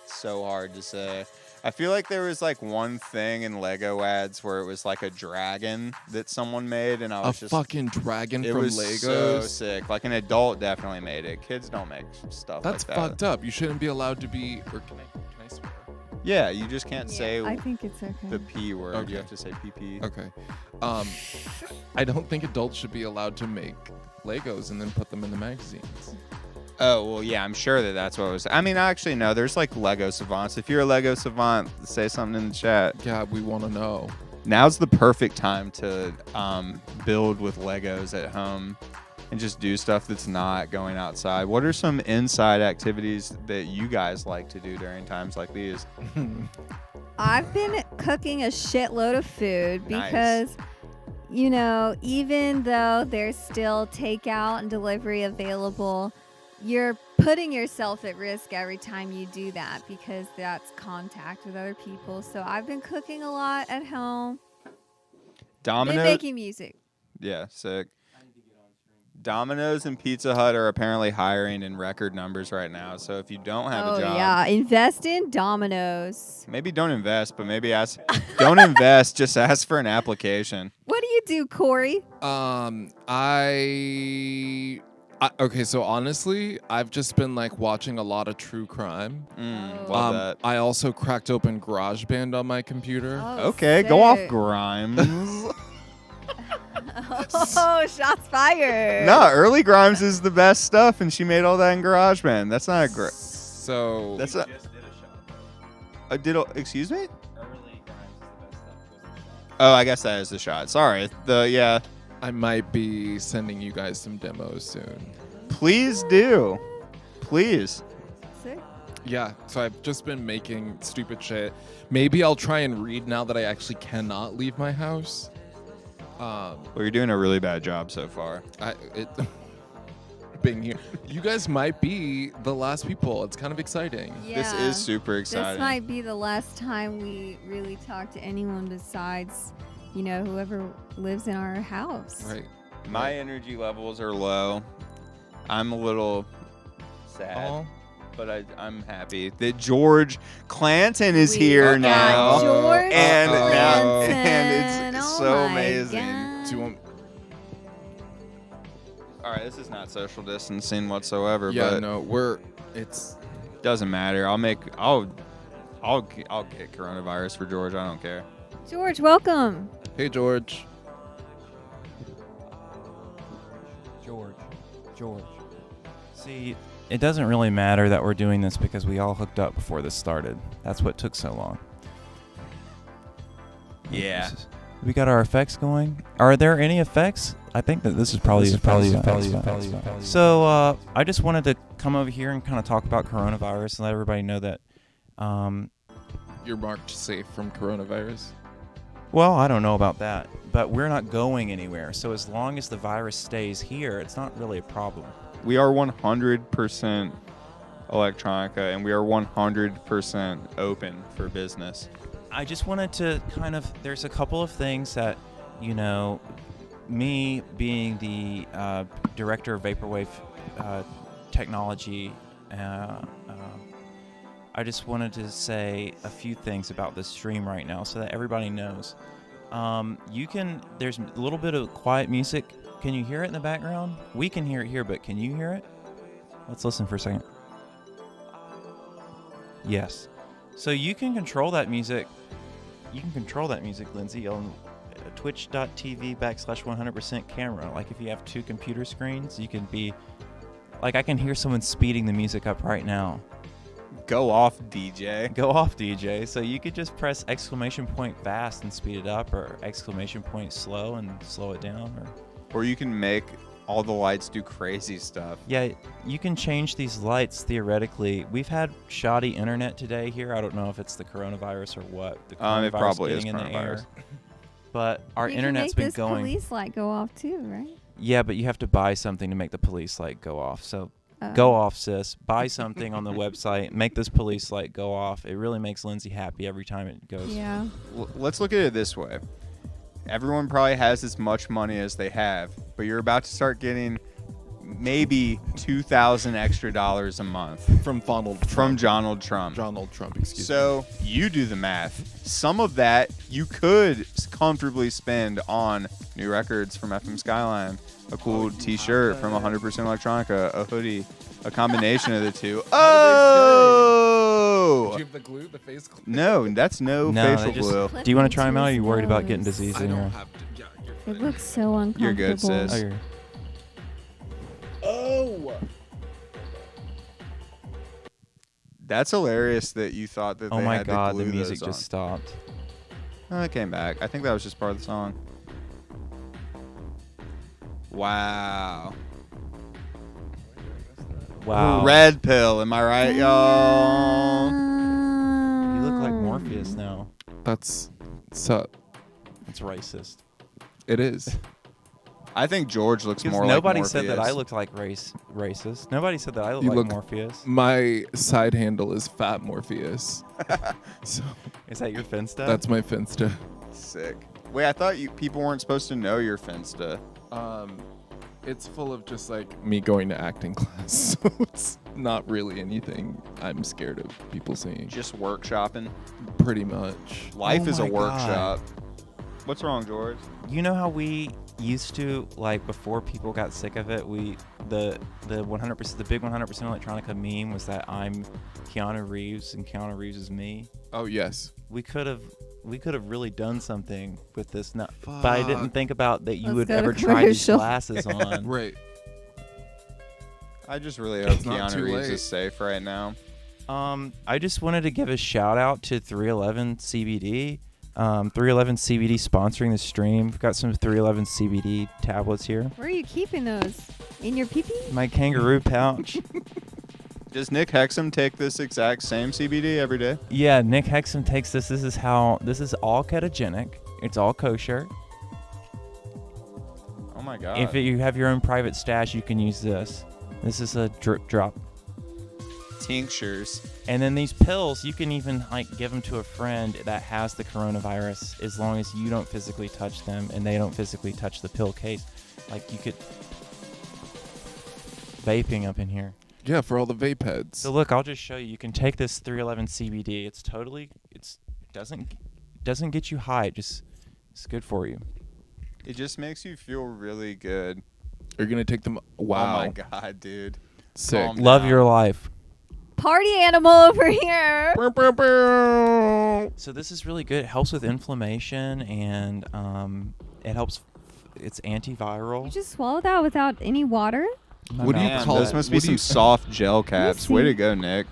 So hard to say. I feel like there was like one thing in Lego ads where it was like a dragon that someone made, and I was just fucking dragon it from was Legos. So sick. Like an adult definitely made it. Kids don't make stuff That's like that. fucked up. You shouldn't be allowed to be. Or can I swear? Yeah, you just can't say. I think it's okay. The P word. Okay. You have to say PP. Okay. I don't think adults should be allowed to make Legos and then put them in the magazines. Oh, well, yeah, I'm sure that's what it was. I mean, actually, no, there's like Lego savants. If you're a Lego savant, say something in the chat. Yeah, we want to know. Now's the perfect time to build with Legos at home and just do stuff that's not going outside. What are some inside activities that you guys like to do during times like these? I've been cooking a shitload of food Nice. because, you know, even though there's still takeout and delivery available, you're putting yourself at risk every time you do that because that's contact with other people. So I've been cooking a lot at home. Been making music. Yeah, sick. Domino's and Pizza Hut are apparently hiring in record numbers right now. So if you don't have a job, yeah, invest in Domino's. maybe don't invest, but maybe ask. Don't invest. Just ask for an application. What do you do, Cory? Okay, so honestly, I've just been like watching a lot of true crime. Love that. I also cracked open GarageBand on my computer. Okay, go off, Grimes. Oh, shots fired. No, early Grimes is the best stuff, and she made all that in GarageBand. That's not a great. So that's not. Excuse me? Oh, I guess that is the shot. Sorry. I might be sending you guys some demos soon. Please do. Please. Sick. Yeah, so I've just been making stupid shit. Maybe I'll try and read now that I actually cannot leave my house. Well, you're doing a really bad job so far. Being here. You guys might be the last people. It's kind of exciting. Yeah, this is super exciting. This might be the last time we really talk to anyone besides, you know, whoever lives in our house. Right. My energy levels are low. I'm a little sad, but I'm happy that George Clanton is here now. George and Clanton. and it's Oh so my amazing. God. Do you want? All right, this is not social distancing whatsoever. Yeah, but no, it's doesn't matter. I'll get coronavirus for George. I don't care. George, welcome. Hey, George. George. See, it doesn't really matter that we're doing this because we all hooked up before this started. That's what took so long. Yeah. We got our effects going. Are there any effects? I think that this is probably. So I just wanted to come over here and kind of talk about coronavirus and let everybody know that. You're marked safe from coronavirus. Well, I don't know about that, but we're not going anywhere. So as long as the virus stays here, it's not really a problem. We are 100% electronica, and we are 100% open for business. I just wanted to there's a couple of things that, you know, me being the director of Vaporwave technology, I just wanted to say a few things about this stream right now so that everybody knows. There's a little bit of quiet music. Can you hear it in the background? We can hear it here, but can you hear it? Let's listen for a second. Yes. So you can control that music. You can control that music, Lindsay, on twitch.tv/100% camera. Like if you have two computer screens, you can be like, I can hear someone speeding the music up right now. Go off, DJ. Go off, DJ. So you could just press ! fast and speed it up, or ! slow and slow it down, or you can make all the lights do crazy stuff. Yeah, you can change these lights theoretically. We've had shoddy internet today here. I don't know if it's the coronavirus or what. The coronavirus it probably getting is in the coronavirus. air. But our internet's been going. You can make this police light go off too, right? Yeah, but you have to buy something to make the police light go off. So go off, sis. Buy something on the website. Make this police light go off. It really makes Lindsay happy every time it goes. Yeah. Let's look at it this way. Everyone probably has as much money as they have, but you're about to start getting maybe $2,000 extra a month from Donald Trump. Excuse me. So you do the math. Some of that you could comfortably spend on new records from FM Skyline, a cool T-shirt from 100% Electronica, a hoodie, a combination of the two. Oh! Did you have the glue, the face glue? No, that's no facial glue. Do you want to try them out? Or are you worried about getting disease in here? It looks so uncomfortable. You're good, sis. Oh! That's hilarious that you thought that Oh they my had God, to glue the music those just on. stopped. Oh, it came back. I think that was just part of the song. Wow. Wow. Red pill, am I right, y'all? You look like Morpheus now. That's so. It's racist. It is. I think George looks more like nobody Morpheus. said that I looked like racist. Nobody said that I look You like look- Morpheus. My side handle is Fat Morpheus. So Is that your Finsta? that's my Finsta. Sick. Wait, I thought people weren't supposed to know your Finsta. It's full of just like me going to acting class, so it's not really anything I'm scared of people seeing. Just workshopping. Pretty much. Life Oh is a my God. workshop. What's wrong, George? You know how we used to, like, before people got sick of it, the 100%, the big 100% electronica meme was that I'm Keanu Reeves and Keanu Reeves is me. Oh yes. We could have really done something with this, but I didn't think about that you Let's would go to ever try these commercial. glasses on. Right. I just really hope It's not Keanu too Reeves late. is safe right now. I just wanted to give a shout out to 311 CBD. 311 CBD sponsoring the stream. We've got some 311 CBD tablets here. Where are you keeping those? In your pee-pee? My kangaroo pouch. Does Nick Hexum take this exact same CBD every day? Yeah, Nick Hexum takes this. This is all ketogenic. It's all kosher. Oh my God. If you have your own private stash, you can use this. This is a drip drop. Tinctures. And then these pills, you can even give them to a friend that has the coronavirus, as long as you don't physically touch them and they don't physically touch the pill case. Like, you could vaping up in here. Yeah, for all the vape heads. So look, I'll just show you. You can take this 311 CBD. It's doesn't get you high. It's good for you. It just makes you feel really good. You're gonna take them. Wow. Oh my God, dude. Sick. Calm Love down. your life. Party animal over here. So this is really good. It helps with inflammation, and it helps. It's antiviral. You just swallow that without any water? What do you Man, call those it? must be some soft gel caps. Way to go, Nick.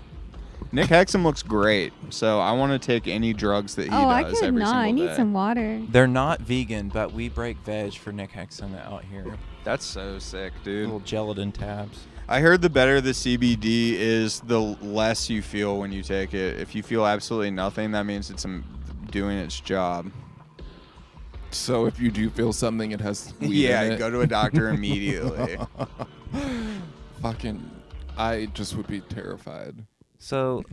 Nick Hexum looks great, so I want to take any drugs that he I does could every not. single I need day. some water. They're not vegan, but we break veg for Nick Hexum out here. That's so sick, dude. Little gelatin tabs. I heard the better the CBD is, the less you feel when you take it. If you feel absolutely nothing, that means it's doing its job. So if you do feel something, it has weed Yeah, in it. go to a doctor immediately. Fucking, I just would be terrified. So,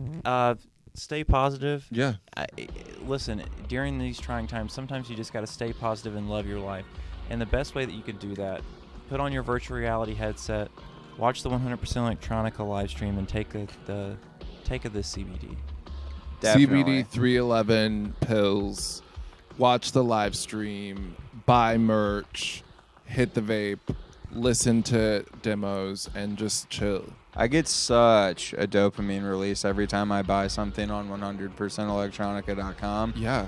stay positive. Yeah. Listen, during these trying times, sometimes you just got to stay positive and love your life. And the best way that you could do that, put on your virtual reality headset, watch the 100% Electronica live stream, and take of the CBD. Definitely. CBD 311 pills. Watch the live stream. Buy merch. Hit the vape. Listen to demos and just chill. I get such a dopamine release every time I buy something on 100%electronica.com. Yeah.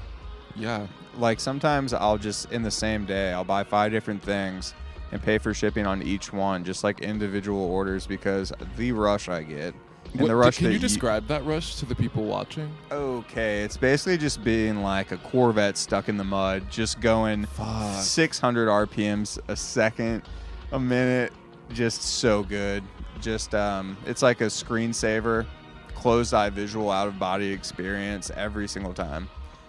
Yeah. Like sometimes I'll just, in the same day, I'll buy 5 different things and pay for shipping on each one, just like individual orders, because the rush I get. And the rush can that you describe that rush to the people watching? Okay, it's basically just being like a Corvette stuck in the mud, just going 600 RPMs a second, a minute, just so good. Just it's like a screensaver, closed eye visual, out of body experience every single time.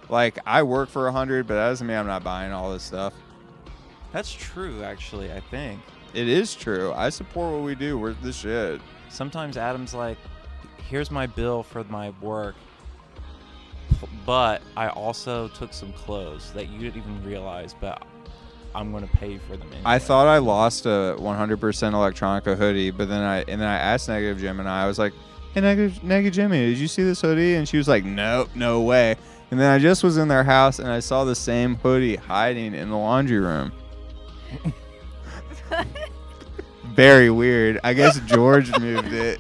Like, I work for 100, but that doesn't mean I'm not buying all this stuff. That's true, actually, I think. It is true. I support what we do. We're the shit. Sometimes Adam's like, here's my bill for my work, but I also took some clothes that you didn't even realize, but I'm going to pay for them anyway. I thought I lost a 100% Electronica hoodie, but then I asked Negative Jim, and I was like, hey, Negative Jimmy, did you see this hoodie? And she was like, no way. And then I just was in their house, and I saw the same hoodie hiding in the laundry room. Very weird. I guess George moved it.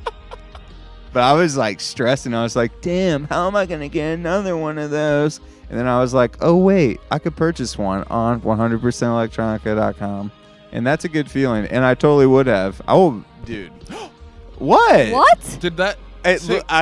But I was like stressing. I was like, damn, how am I going to get another one of those? And then I was like, oh, wait, I could purchase one on 100%electronica.com. And that's a good feeling. And I totally would have. Oh, dude. What? What? Did that? I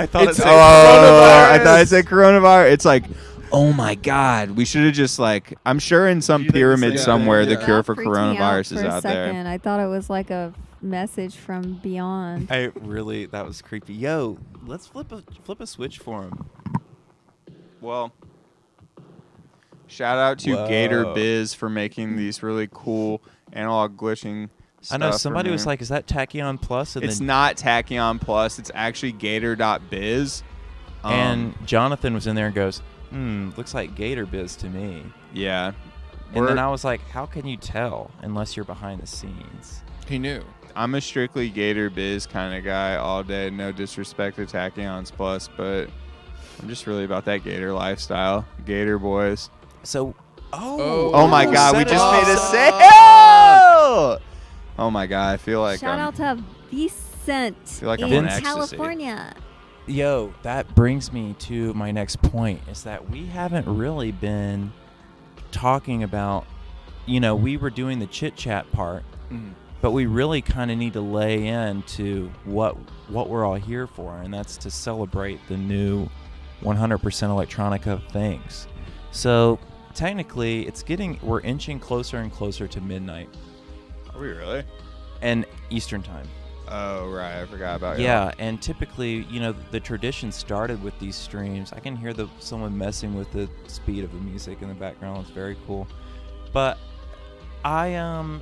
thought it said coronavirus. I thought it said coronavirus. It's like, oh my God. We should have just like, I'm sure in some pyramid somewhere the cure for coronavirus is out there. I thought it was like a message from beyond. That was creepy. Yo, let's flip a switch for him. Well, Shout out to Whoa. Gator Biz for making these really cool analog glitching stuff. I know for somebody me. was like, "Is that Tachyon Plus?" And It's then, not Tachyon Plus. It's actually Gator.biz. And Jonathan was in there and goes, looks like Gator Biz to me. Yeah. And then I was like, how can you tell unless you're behind the scenes? He knew. I'm a strictly Gator Biz kind of guy all day. No disrespect to Tachyons Plus, but I'm just really about that Gator lifestyle. Gator boys. So, oh my God, we set it just up. made a sale! Oh my God, I feel like Shout out to Vicent feel like I'm in on ecstasy. California. Yo, that brings me to my next point, is that we haven't really been talking about, we were doing the chit-chat part, but we really kind of need to lay into what we're all here for, and that's to celebrate the new 100% electronica things. So technically, we're inching closer and closer to midnight. Are we really? And Eastern time. Oh, right. I forgot about Yeah, and typically, the tradition started with these streams. I can hear someone messing with the speed of the music in the background. It's very cool. But the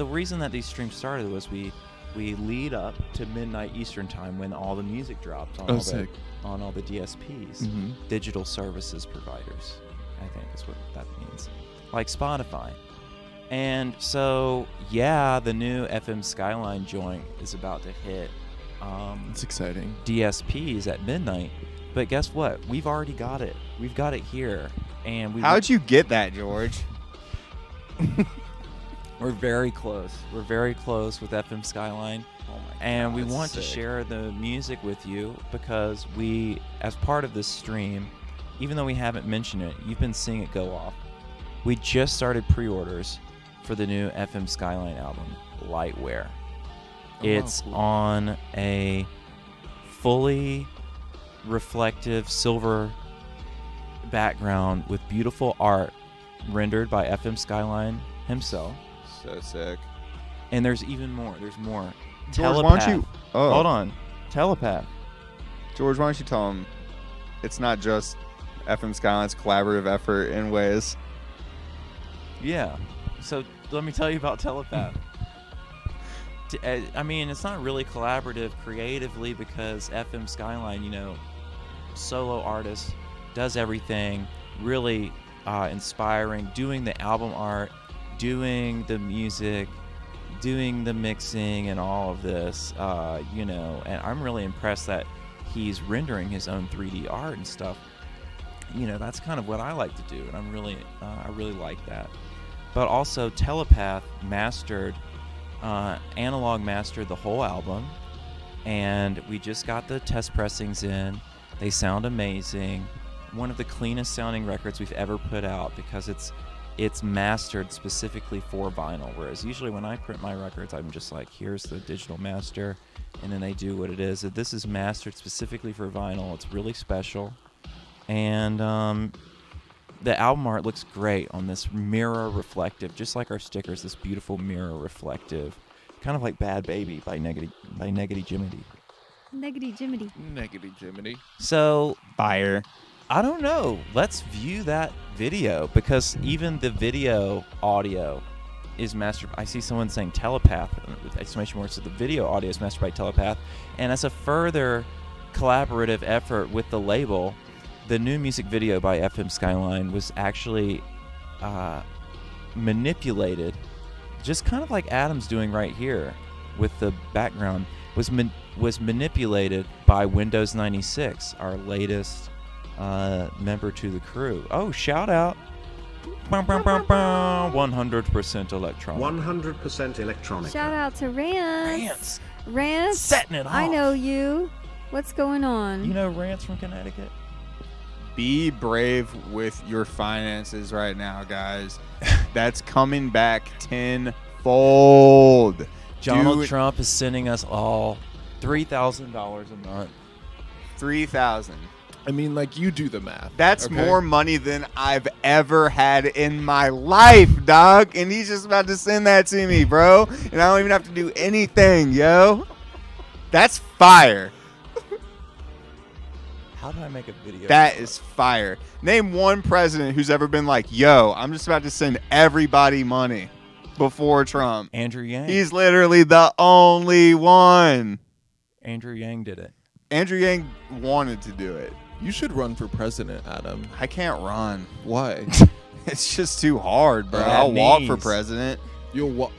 reason that these streams started was we lead up to midnight Eastern time when all the music dropped on all the DSPs, digital services providers, I think is what that means, like Spotify. And so, the new FM Skyline joint is about to hit. It's exciting. DSPs at midnight. But guess what? We've already got it. We've got it here. And How'd you get that, George? We're very close. We're very close with FM Skyline. Oh my and God, we that's want to sick. share the music with you because we, as part of this stream, even though we haven't mentioned it, you've been seeing it go off. We just started pre-orders for the new FM Skyline album, Lightwear. It's on a fully reflective silver background with beautiful art rendered by FM Skyline himself. So sick. And there's even more. There's more. George, Telepath. why don't you... Oh. Hold on. Telepath. George, why don't you tell him it's not just FM Skyline's collaborative effort in ways. Yeah. So let me tell you about Telepath. I mean, it's not really collaborative creatively because FM Skyline, solo artist, does everything, really inspiring, doing the album art, doing the music, doing the mixing and all of this, and I'm really impressed that he's rendering his own 3D art and stuff. That's kind of what I like to do, and I really like that. But also Telepath analog mastered the whole album, and we just got the test pressings in. They sound amazing. One of the cleanest sounding records we've ever put out because it's mastered specifically for vinyl, whereas usually when I print my records, I'm just like, here's the digital master, and then they do what it is. This is mastered specifically for vinyl. It's really special, and the album art looks great on this mirror reflective, just like our stickers, this beautiful mirror reflective, kind of like Bad Baby by Negative Jiminy. Negative Jiminy. Negative Jiminy. So, fire. I don't know. Let's view that video because even the video audio is mastered. I see someone saying Telepath with exclamation marks. So the video audio is mastered by Telepath, and as a further collaborative effort with the label, the new music video by FM Skyline was actually manipulated, just kind of like Adam's doing right here with the background, was manipulated by Windows 96, our latest member to the crew. Oh, shout out. 100% electronic. 100% electronic. Shout out to Rance. Rance. Setting it off. I know you. What's going on? You know Rance from Connecticut? Be brave with your finances right now, guys. That's coming back tenfold. Donald Trump is sending us all $3,000 a month. $3,000. I mean, like, you do the math. That's okay? more money than I've ever had in my life, dog. And he's just about to send that to me, bro. And I don't even have to do anything, yo. That's fire. how do I make a video? That is fire. Name one president who's ever been like, yo, I'm just about to send everybody money before Trump. Andrew Yang. He's literally the only one. Andrew Yang did it. Andrew Yang wanted to do it. You should run for president, Adam. I can't run. Why? It's just too hard, bro. Bad I'll walk for knees. president. You'll walk.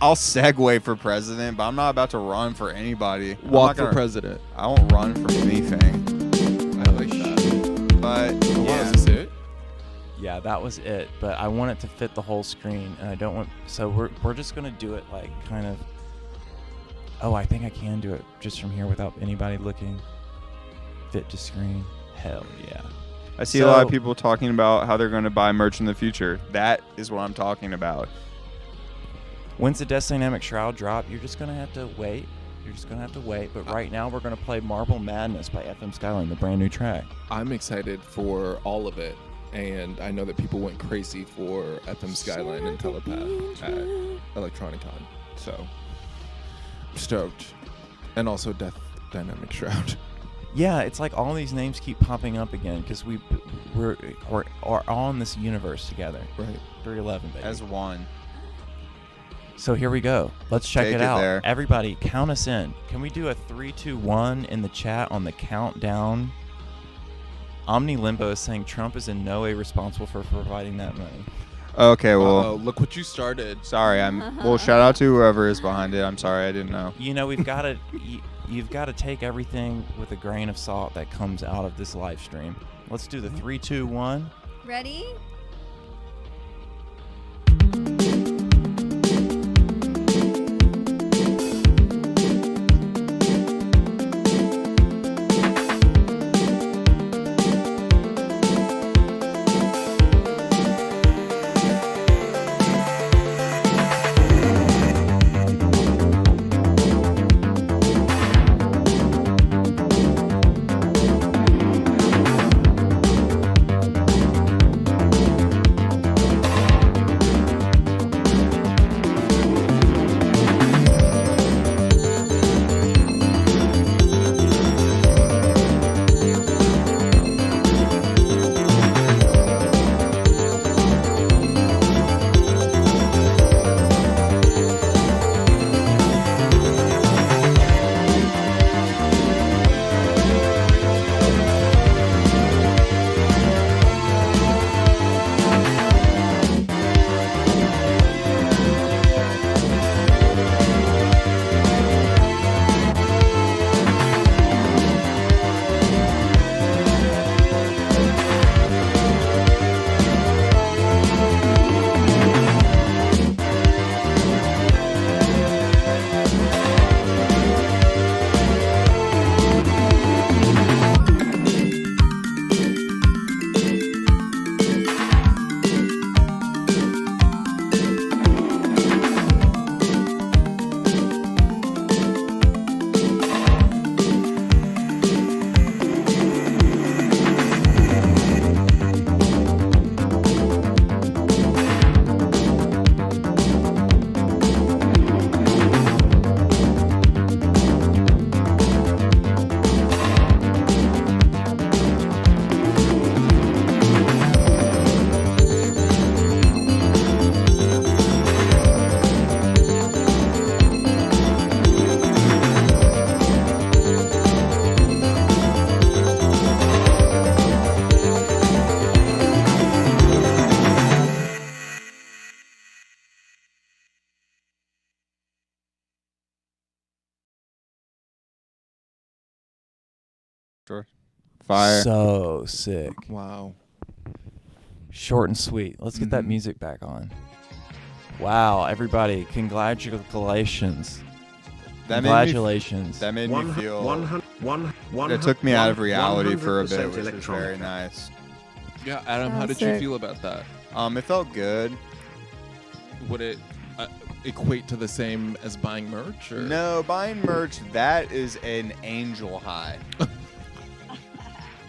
I'll segue for president, but I'm not about to run for anybody. Walk for president. I won't run for anything. I like that. But Wow, yeah. is this it? Yeah, that was it. But I want it to fit the whole screen, and I don't want. So we're just gonna do it like kind of. Oh, I think I can do it just from here without anybody looking. Fit to screen. Hell yeah. I see a lot of people talking about how they're going to buy merch in the future. That is what I'm talking about. When's the Death Dynamic Shroud drop? You're just going to have to wait. But right now we're going to play Marble Madness by FM Skyline, the brand new track. I'm excited for all of it. And I know that people went crazy for FM Skyline and Telepath at Electronicon. So, I'm stoked. And also Death Dynamic Shroud. Yeah, it's like all these names keep popping up again because we're all in this universe together. Right. 311, baby. As one. So here we go. Let's check Take it it out. there. Everybody, count us in. Can we do a 3, 2, 1 in the chat on the countdown? Omni Limbo is saying Trump is in no way responsible for providing that money. Okay, well. Look what you started. Sorry, well, shout out to whoever is behind it. I'm sorry, I didn't know. You know, we've got to. You've got to take everything with a grain of salt that comes out of this live stream. Let's do the 3, 2, 1. Ready? Fire. So sick. Wow. Short and sweet. Let's get that music back on. Wow, everybody, congratulations. Congratulations. That made me feel. It took me out of reality for a bit, which was very nice. Yeah, Adam, how did you feel about that? It felt good. Would it equate to the same as buying merch? Or? No, buying merch, that is an angel high.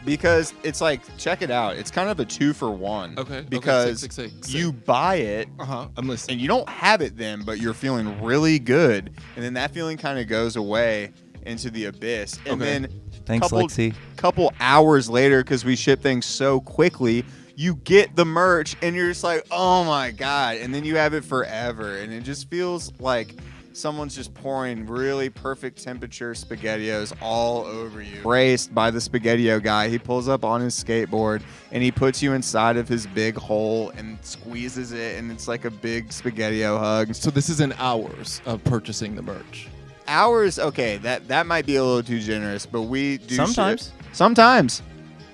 Because it's like, check it out. It's kind of a 2-for-1. Okay. Because you buy it, I'm listening. and you don't have it then, but you're feeling really good, and then that feeling kind of goes away into the abyss, and then Thanks, Lexi. Couple hours later, because we ship things so quickly, you get the merch and you're just like, oh my God. And then you have it forever. And it just feels like someone's just pouring really perfect temperature SpaghettiOs all over you. Braced by the SpaghettiO guy. He pulls up on his skateboard and he puts you inside of his big hole and squeezes it, and it's like a big SpaghettiO hug. So this is in hours of purchasing the merch. Hours? Okay, that might be a little too generous, but we do Sometimes. ship.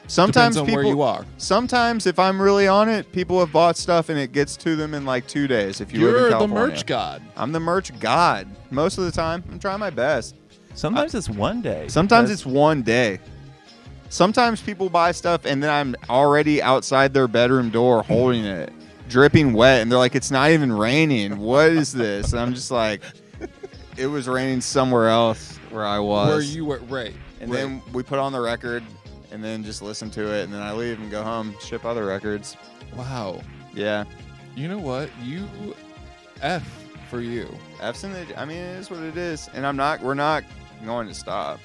Sometimes Depends on people, where you are. Sometimes, if I'm really on it, people have bought stuff and it gets to them in like 2 days. If you live in You're the California. merch god. I'm the merch god. Most of the time, I'm trying my best. Sometimes it's one day. Sometimes it's one day. Sometimes people buy stuff and then I'm already outside their bedroom door holding it, dripping wet, and they're like, "It's not even raining. What is this?" And I'm just like, "It was raining somewhere else where I was." Where you were, right? And then we put on the record. And then just listen to it, and then I leave and go home, ship other records. Wow. Yeah. You know what? F for you. F's in the. I mean, it is what it is, and we're not going to stop.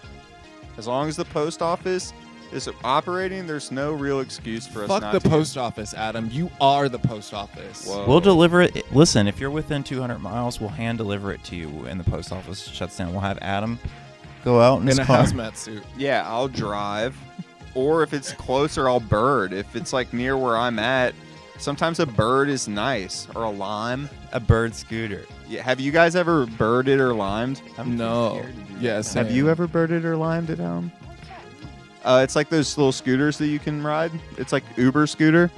As long as the post office is operating, there's no real excuse for us Fuck not the to. post office, Adam. You are the post office. Whoa. We'll deliver it. Listen, if you're within 200 miles, we'll hand deliver it to you when the post office shuts down. We'll have Adam go out in his a car. hazmat suit. Yeah, I'll drive. Or if it's closer, I'll bird. If it's like near where I'm at, sometimes a bird is nice. Or a lime. A bird scooter. Yeah. Have you guys ever birded or limed? No. Yes. Have you ever birded or limed at home? It's like those little scooters that you can ride. It's like Uber scooter.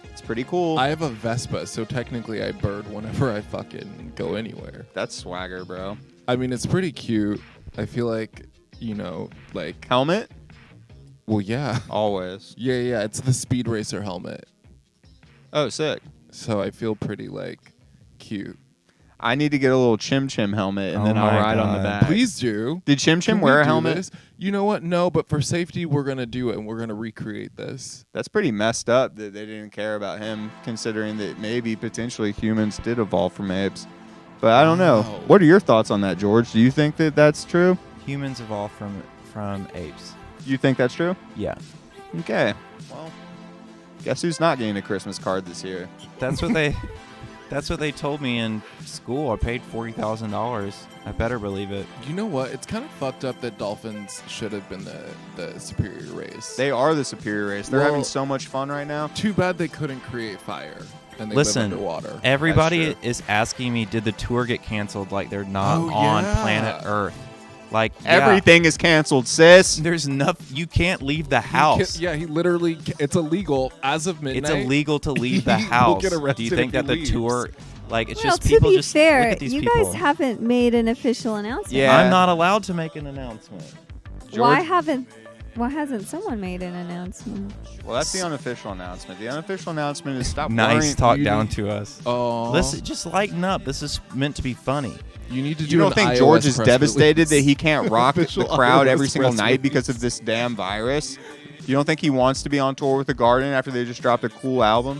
It's pretty cool. I have a Vespa, so technically I bird whenever I fucking go anywhere. That's swagger, bro. I mean, it's pretty cute. I feel like, like... Helmet? Well, yeah. Always. Yeah. It's the Speed Racer helmet. Oh, sick. So I feel pretty, cute. I need to get a little Chim Chim helmet, and then I'll ride on the back. Please do. Did Chim Chim wear a helmet? This? You know what? No, but for safety, we're going to do it, and we're going to recreate this. That's pretty messed up that they didn't care about him, considering that maybe potentially humans did evolve from apes. But I don't know. What are your thoughts on that, George? Do you think that that's true? Humans evolved from apes. You think that's true? Yeah. Okay. Well, guess who's not getting a Christmas card this year? That's what they told me in school. I paid $40,000. I better believe it. You know what? It's kind of fucked up that dolphins should have been the superior race. They are the superior race. They're having so much fun right now. Too bad they couldn't create fire. And they Listen, live underwater. Everybody is asking me, did the tour get canceled? Like they're not on planet Earth. Like everything is canceled, sis. There's nothing. You can't leave the house. He literally. It's illegal as of midnight. It's illegal to leave the house. Get arrested. Do you think that the tour, it's well, just people to be just fair, look at these you people. guys haven't made an official announcement. Yeah, I'm not allowed to make an announcement. Why hasn't someone made an announcement? Well, that's the unofficial announcement. The unofficial announcement is stop Nice worrying. talk down to us. Oh, listen, just lighten up. This is meant to be funny. You need to do. You don't think George is devastated that he can't rock the Official crowd every iOS single press night release. because of this damn virus? You don't think he wants to be on tour with the Garden after they just dropped a cool album?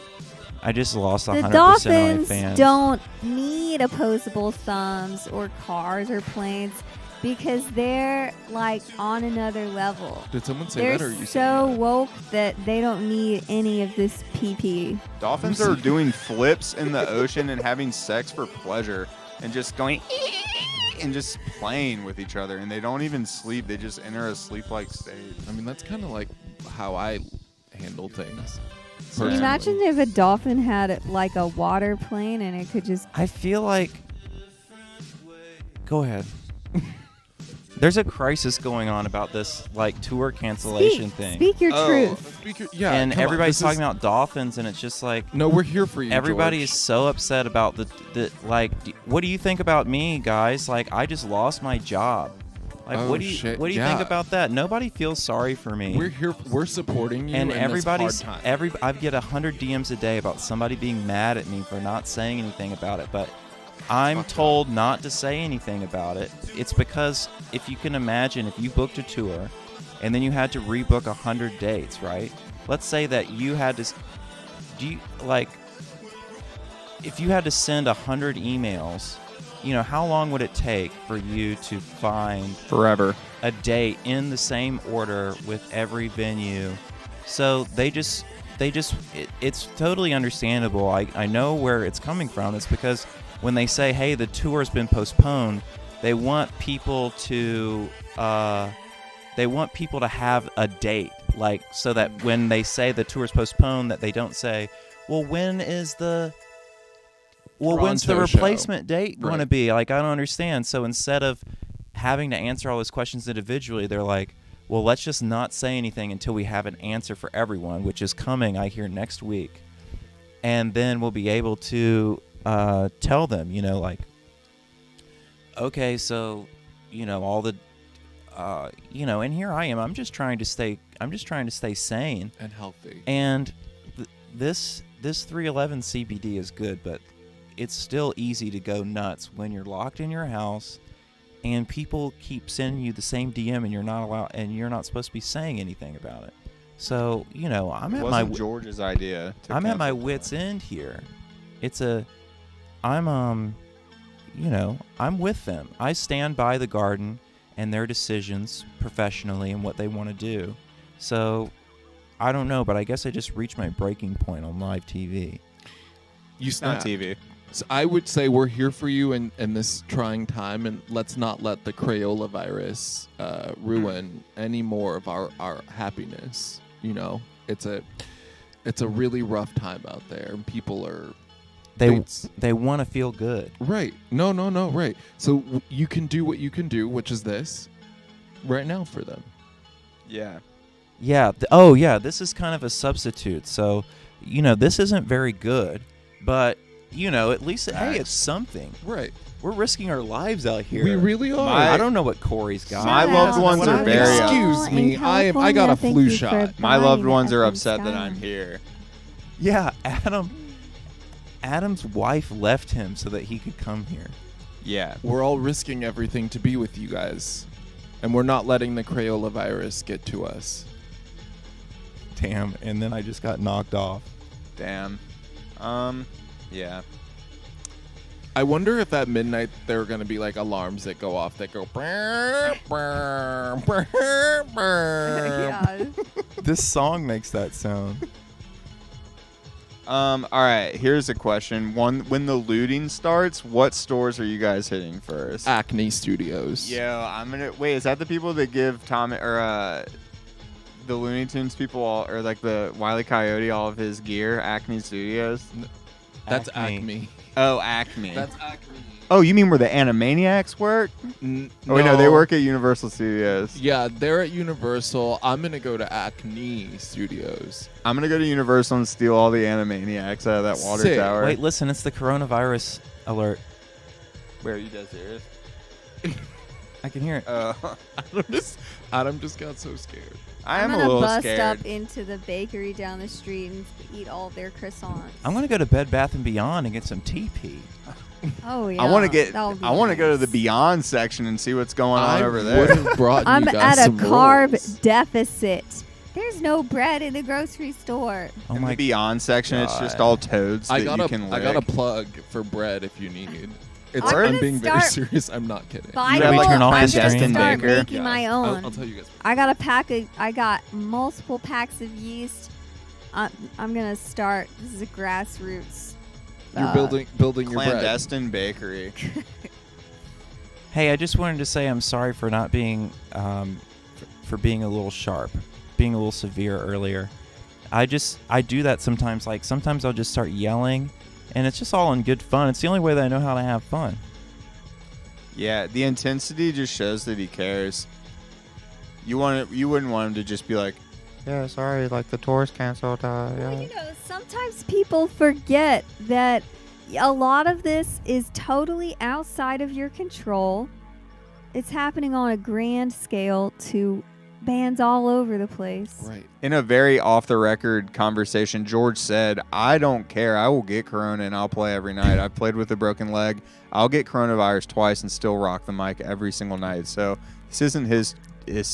I just lost 100% The of my Dolphins fans. don't need opposable thumbs or cars or planes because they're on another level. Did someone say They're that, or are you so woke that they don't need any of this PP. Dolphins are doing flips in the ocean and having sex for pleasure and just going and just playing with each other, and they don't even sleep. They just enter a sleep-like state. I mean, that's kind of like how I handle things. Can you imagine if a dolphin had a water plane and it could just... I feel like... Go ahead. There's a crisis going on about this tour cancellation thing. Speak your truth. And everybody's talking about dolphins, and it's just no, we're here for you. Everybody George. is so upset about what do you think about me, guys? I just lost my job. What do you think about that? Nobody feels sorry for me. We're here. We're supporting you. And everybody's I get 100 DMs a day about somebody being mad at me for not saying anything about it, but I'm told not to say anything about it. It's because if you can imagine, if you booked a tour and then you had to rebook 100 dates, right? Let's say that you had to, if you had to send 100 emails how long would it take for you to find forever a date in the same order with every venue? So it's totally understandable. I know where it's coming from. It's because when they say, hey, the tour's been postponed, they want people to have a date, like, so that when they say the tour's postponed, that they don't say, well, when's the replacement date going to be? Like, I don't understand. So instead of having to answer all those questions individually, they're like, well, let's just not say anything until we have an answer for everyone, which is coming, I hear, next week. And then we'll be able to tell them, like, okay, so, all the, and here I am. I'm just trying to stay sane and healthy. And this 311 CBD is good, but it's still easy to go nuts when you're locked in your house and people keep sending you the same DM and you're not supposed to be saying anything about it. So, wasn't George's idea. I'm at my wit's end here. I'm with them. I stand by the Garden and their decisions professionally and what they want to do. So, I don't know, but I guess I just reached my breaking point on live TV. You not TV. So I would say we're here for you in this trying time, and let's not let the Crayola virus ruin any more of our happiness. It's a really rough time out there, and people are they want to feel good. Right. No, right. So you can do what you can do, which is this right now for them. Yeah. Yeah. This is kind of a substitute. So, this isn't very good, but at least, hey, it's something. Right. We're risking our lives out here. We really are. I don't know what Corey's got. My loved ones are very... Excuse me, I got a flu shot. My loved ones are upset that I'm here. Yeah, Adam's wife left him so that he could come here. Yeah. We're all risking everything to be with you guys. And we're not letting the Crayola virus get to us. Damn, and then I just got knocked off. Damn. Yeah. I wonder if at midnight there are going to be like alarms that go off that go. Yeah. This song makes that sound. All right. Here's a question. When the looting starts, what stores are you guys hitting first? Acme Studios. Yeah, wait. Is that the people that give Tom or the Looney Tunes people or like the Wile E. Coyote all of his gear? Acme Studios. That's Acme. Oh, Acme. That's Acme. Oh, you mean where the Animaniacs work? No, they work at Universal Studios. Yeah, they're at Universal. I'm going to go to Acme Studios. I'm going to go to Universal and steal all the Animaniacs out of that water tower. Wait, listen, it's the coronavirus alert. Where are you guys serious? I can hear it. Adam just got so scared. I'm a little scared. I'm going to bust up into the bakery down the street and eat all their croissants. I'm going to go to Bed Bath & Beyond and get some TP. Oh, yeah. I want to go to the Beyond section and see what's going on over there. I'm at a carb deficit. There's no bread in the grocery store. Oh my! The Beyond section, it's just all toads that you can lick. I got a plug for bread if you need. I'm being very serious. I'm not kidding. I'm going to start making my own. I'll tell you guys. I got multiple packs of yeast. I'm going to start. This is a grassroots. You're building your clandestine bakery. Hey, I just wanted to say I'm sorry for not being for being a little sharp, being a little severe earlier. I do that sometimes. Like sometimes I'll just start yelling, and it's just all in good fun. It's the only way that I know how to have fun. Yeah, the intensity just shows that he cares. You wouldn't want him to just be like, yeah, sorry, like the tour's canceled. Yeah. Well, sometimes people forget that a lot of this is totally outside of your control. It's happening on a grand scale to bands all over the place. Right. In a very off-the-record conversation, George said, I don't care. I will get corona and I'll play every night. I've played with a broken leg. I'll get coronavirus twice and still rock the mic every single night. So this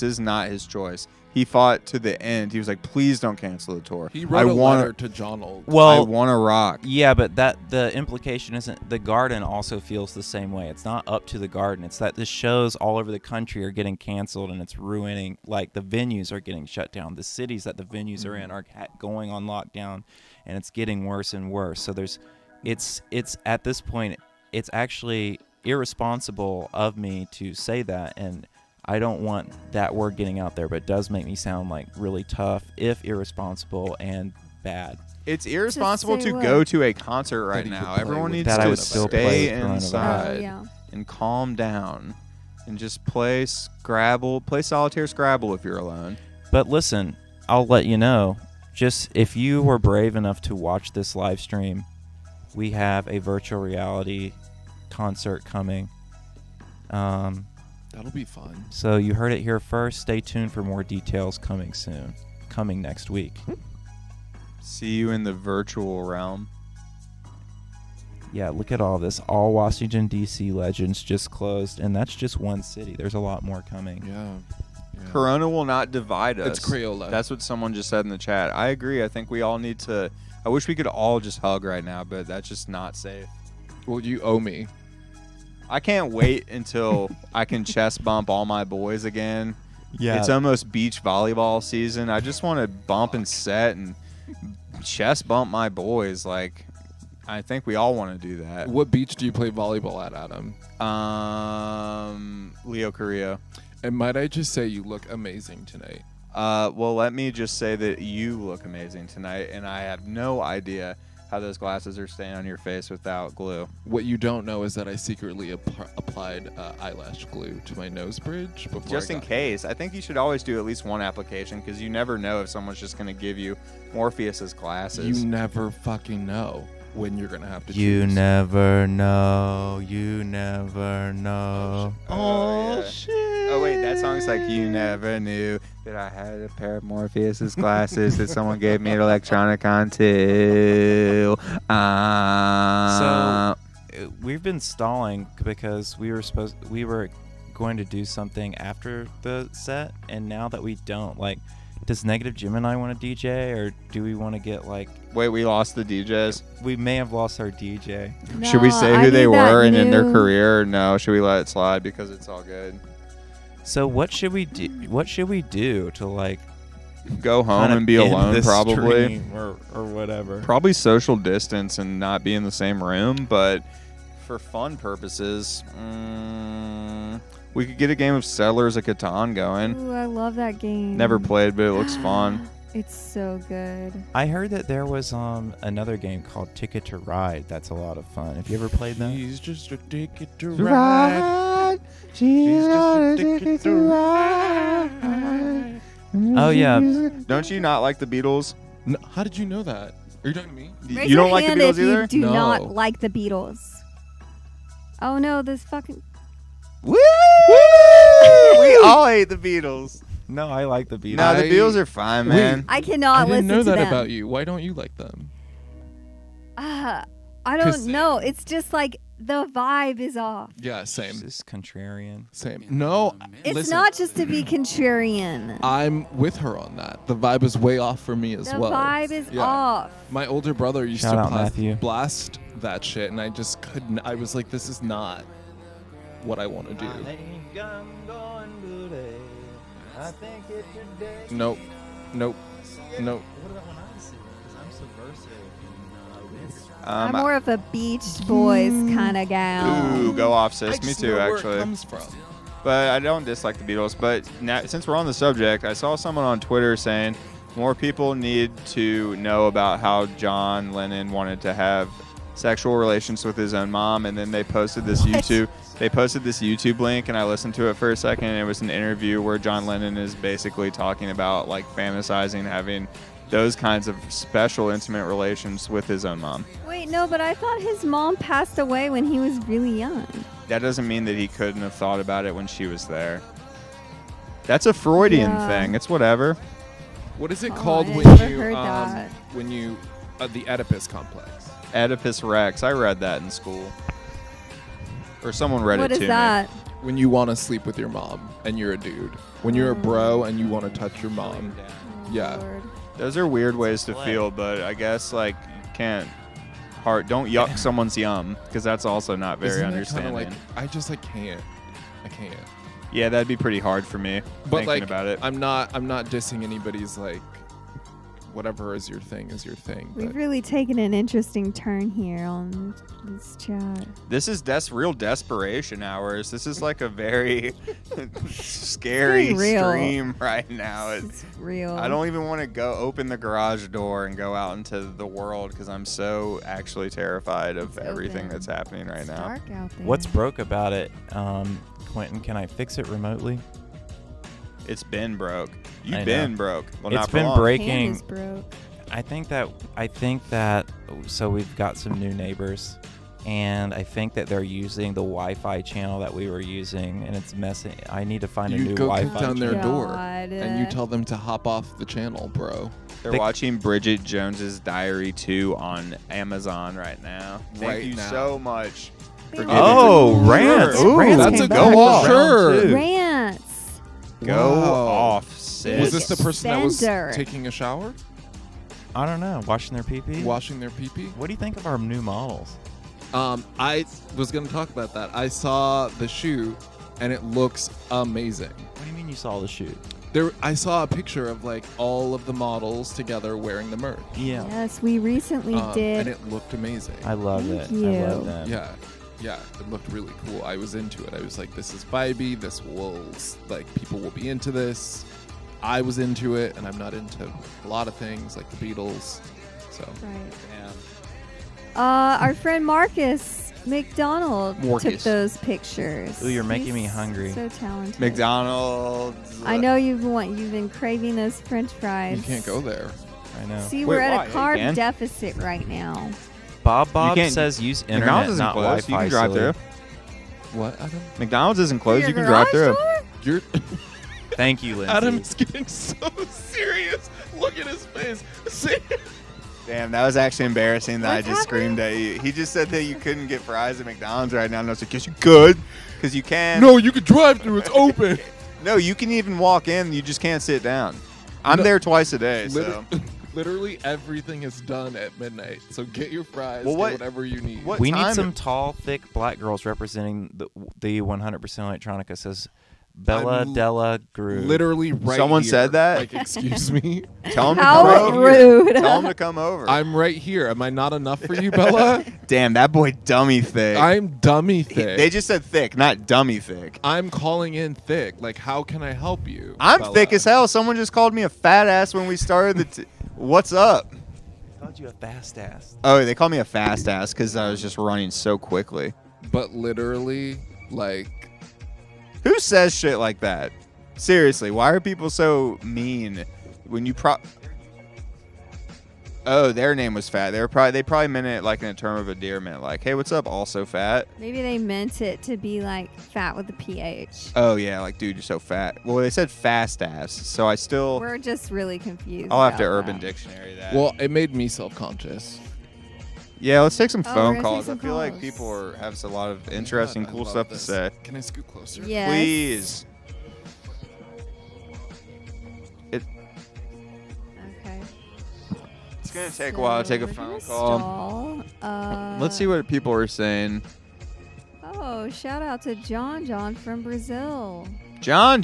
is not his choice. he fought to the end. He was like, please don't cancel the tour. He wrote a letter to John Old. Well, I want to rock. Yeah, but the implication isn't the Garden also feels the same way. It's not up to the Garden. It's that the shows all over the country are getting canceled and it's ruining, like the venues are getting shut down. The cities that the venues are in are going on lockdown, and it's getting worse and worse. So it's at this point, it's actually irresponsible of me to say that, and I don't want that word getting out there, but it does make me sound like really tough, if irresponsible and bad. It's irresponsible to go to a concert right now. Everyone needs to stay inside and calm down and just play Scrabble, play solitaire Scrabble if you're alone. But listen, I'll let you know, just if you were brave enough to watch this live stream, we have a virtual reality concert coming. That'll be fun. So you heard it here first. Stay tuned for more details coming soon. Coming next week. See you in the virtual realm. Yeah, look at all this. All Washington, D.C. legends just closed, and that's just one city. There's a lot more coming. Yeah. Corona will not divide us. It's Crayola. That's what someone just said in the chat. I agree. I think we all need to... I wish we could all just hug right now, but that's just not safe. Well, you owe me. I can't wait until I can chest bump all my boys again. Yeah. It's almost beach volleyball season. I just want to bump and set and chest bump my boys. Like, I think we all want to do that. What beach do you play volleyball at, Adam? Leo Carrillo. And might I just say you look amazing tonight? Well, let me just say that you look amazing tonight, and I have no idea how those glasses are staying on your face without glue. What you don't know is that I secretly applied eyelash glue to my nose bridge before. Just in case. I think you should always do at least one application, because you never know if someone's just going to give you Morpheus's glasses. You never fucking know when you're going to have to choose. You never know. You never know. Oh, shit. Oh, wait, that song's like, you never knew that I had a pair of Morpheus's glasses that someone gave me at Electronic until... So, we've been stalling because we were going to do something after the set, and now that we don't, like, does Negative Gemini want to DJ, or do we want to get, like... Wait, we lost the DJs? We may have lost our DJ. No, should we say who they were and in their career, or no? Should we let it slide because it's all good? So what should we do? What should we do to, like, go home and be alone, probably, or whatever? Probably social distance and not be in the same room. But for fun purposes, we could get a game of Settlers of Catan going. Ooh, I love that game. Never played, but it looks fun. It's so good. I heard that there was another game called Ticket to Ride. That's a lot of fun. Have you ever played that? She's just a ticket to ride. She's just a ticket to ride. Oh, yeah. Don't you not like the Beatles? No, how did you know that? Are you talking to me? Raise you don't your like the hand Beatles if either? you do No. not like the Beatles. Oh, no, this fucking... Woo! We all hate the Beatles. No, I like the Beatles. No, the Beatles are fine, man. I cannot listen to them. I didn't know that about you. Why don't you like them? I don't know. It's just like the vibe is off. Yeah, same. Is this contrarian? Same. No, It's listen, not just to be contrarian. I'm with her on that. The vibe is way off for me as The well. vibe is off. My older brother used Shout out, to Matthew. blast that shit, and I just couldn't. I was like, this is not what I want to do. Nope. Nope. Nope. I'm more of a Beach Boys kind of gal. Ooh, go off, sis. Me too, know where actually. it comes from. But I don't dislike the Beatles. But now, since we're on the subject, I saw someone on Twitter saying more people need to know about how John Lennon wanted to have sexual relations with his own mom, and then they posted this YouTube link, and I listened to it for a second, and it was an interview where John Lennon is basically talking about like fantasizing having those kinds of special intimate relations with his own mom. Wait, no, but I thought his mom passed away when he was really young. That doesn't mean that he couldn't have thought about it when she was there. That's a Freudian thing. It's whatever. What is it I called never heard that. when you the Oedipus complex? Oedipus Rex. I read that in school. Or someone read What it is to that? me. when you want to sleep with your mom and you're a dude. When you're a bro and you want to touch your mom. Yeah. Those are weird ways to feel, but I guess like you can't don't yuck someone's yum, because that's also not very understanding. Like, I can't. Yeah, that'd be pretty hard for me. But thinking about it. I'm not dissing anybody's like whatever is your thing is your thing. We've really taken an interesting turn here on this chat. This is real desperation hours. This is like a very scary stream right now. It's real. I don't even want to go open the garage door and go out into the world because I'm so actually terrified of everything that's happening right now. Dark out there. What's broke about it, Quentin? Can I fix it remotely? It's been broke. You've been broke. Well, it's not for been long. breaking. Is broke. I think that. So we've got some new neighbors, and I think that they're using the Wi-Fi channel that we were using, and it's messing. I need to find a new Wi-Fi. You go kick down their door, God. and you tell them to hop off the channel, bro. They're watching Bridget Jones's Diary 2 on Amazon right now. Thank you so much. For rants. Ooh, that's a go off. Sure. Rants. Go off, sis. Was this the person that was taking a shower? I don't know. Washing their pee-pee? Washing their pee-pee? What do you think of our new models? I was going to talk about that. I saw the shoot, and it looks amazing. What do you mean you saw the shoot? I saw a picture of like all of the models together wearing the merch. Yeah. Yes, we recently did. And it looked amazing. I love it. you. I love that. Yeah, it looked really cool. I was into it. I was like, this is vibey. This will, like, people will be into this. I was into it, and I'm not into a lot of things like the Beatles. So, Right. Our friend Marcus McDonald took those pictures. Ooh, you're making me He's hungry. So talented. McDonald's. I know you've been craving those French fries. You can't go there. I know. See, we're at a carb deficit right now. Bob says use internet, McDonald's not isn't closed. Wi-Fi. You can drive silly. through. What, Adam? McDonald's isn't closed. Your You can drive through. You're Thank you, Lindsay. Adam's getting so serious. Look at his face. See? Damn, that was actually embarrassing that I just screamed at you. He just said that you couldn't get fries at McDonald's right now. And I was like, yes, you could. Because you can. No, you can drive through. It's open. No, you can even walk in. You just can't sit down. I'm there twice a day, so. Literally everything is done at midnight. So get your fries, Well, get whatever you need. We need some tall, thick black girls representing the 100% Electronica. Says Bella Della Groove. Literally right Someone here. said that? Like, excuse me? Tell them to How come over. rude. Tell them to come over. I'm right here. Am I not enough for you, Bella? Damn, that boy dummy thick. I'm dummy thick. They just said thick, not dummy thick. I'm calling in thick. Like, how can I help you? I'm Bella? thick as hell. Someone just called me a fat ass when we started the... What's up? I called you a fast ass. Oh, they called me a fast ass because I was just running so quickly. But literally, like... Who says shit like that? Seriously, why are people so mean when you Oh, their name was fat. They probably meant it like in a term of endearment, like, "Hey, what's up? Also fat." Maybe they meant it to be like fat with a PH. Oh yeah, like, dude, you're so fat. Well, they said fast ass, so I still. We're just really confused. I'll have to about Urban that. Dictionary that. Well, it made me self-conscious. Yeah, let's take some Oh, we're phone gonna calls. take I some feel like calls. people have a lot of interesting, God, I cool love stuff this. to say. Can I scoot closer? Yes. Please. Okay. It's gonna take a while to take a we're phone gonna call. stall. Let's see what people are saying. Oh, shout out to John from Brazil. John.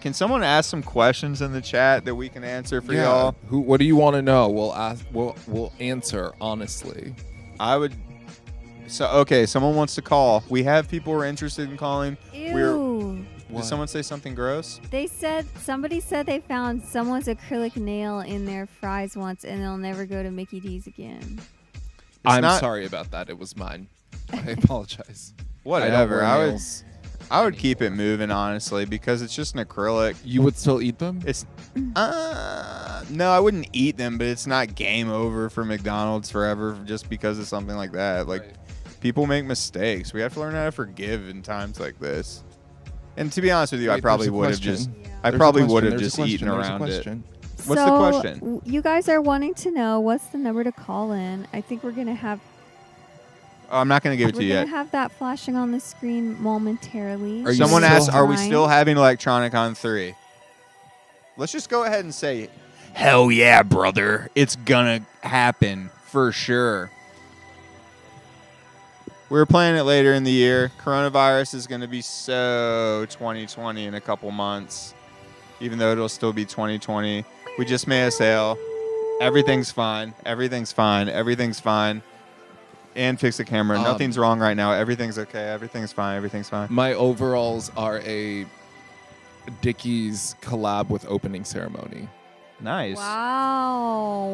Can someone ask some questions in the chat that we can answer for y'all? What do you want to know? We'll ask. We'll answer honestly. I would. So okay, someone wants to call. We have people who are interested in calling. Ew. Did someone say something gross? Somebody said they found someone's acrylic nail in their fries once, and they'll never go to Mickey D's again. I'm sorry about that. It was mine. I apologize. Whatever. I I would keep it moving, honestly, because it's just an acrylic. You would still eat them? It's no, I wouldn't eat them, but it's not game over for McDonald's forever just because of something like that. Like, people make mistakes. We have to learn how to forgive in times like this. And to be honest with you, I probably would have just eaten around it. What's the question? You guys are wanting to know what's the number to call in. I think we're gonna have. Oh, I'm not going to give it to you We're yet. going to have that flashing on the screen momentarily. Someone asked, are we still having Electronic on 3? Let's just go ahead and say, hell yeah, brother. It's going to happen for sure. We're playing it later in the year. Coronavirus is going to be so 2020 in a couple months, even though it'll still be 2020. We just made a sale. Everything's fine. Everything's fine. Everything's fine. And fix the camera. Nothing's wrong right now. Everything's okay. Everything's fine. Everything's fine. My overalls are a Dickies collab with opening ceremony. Nice. Wow.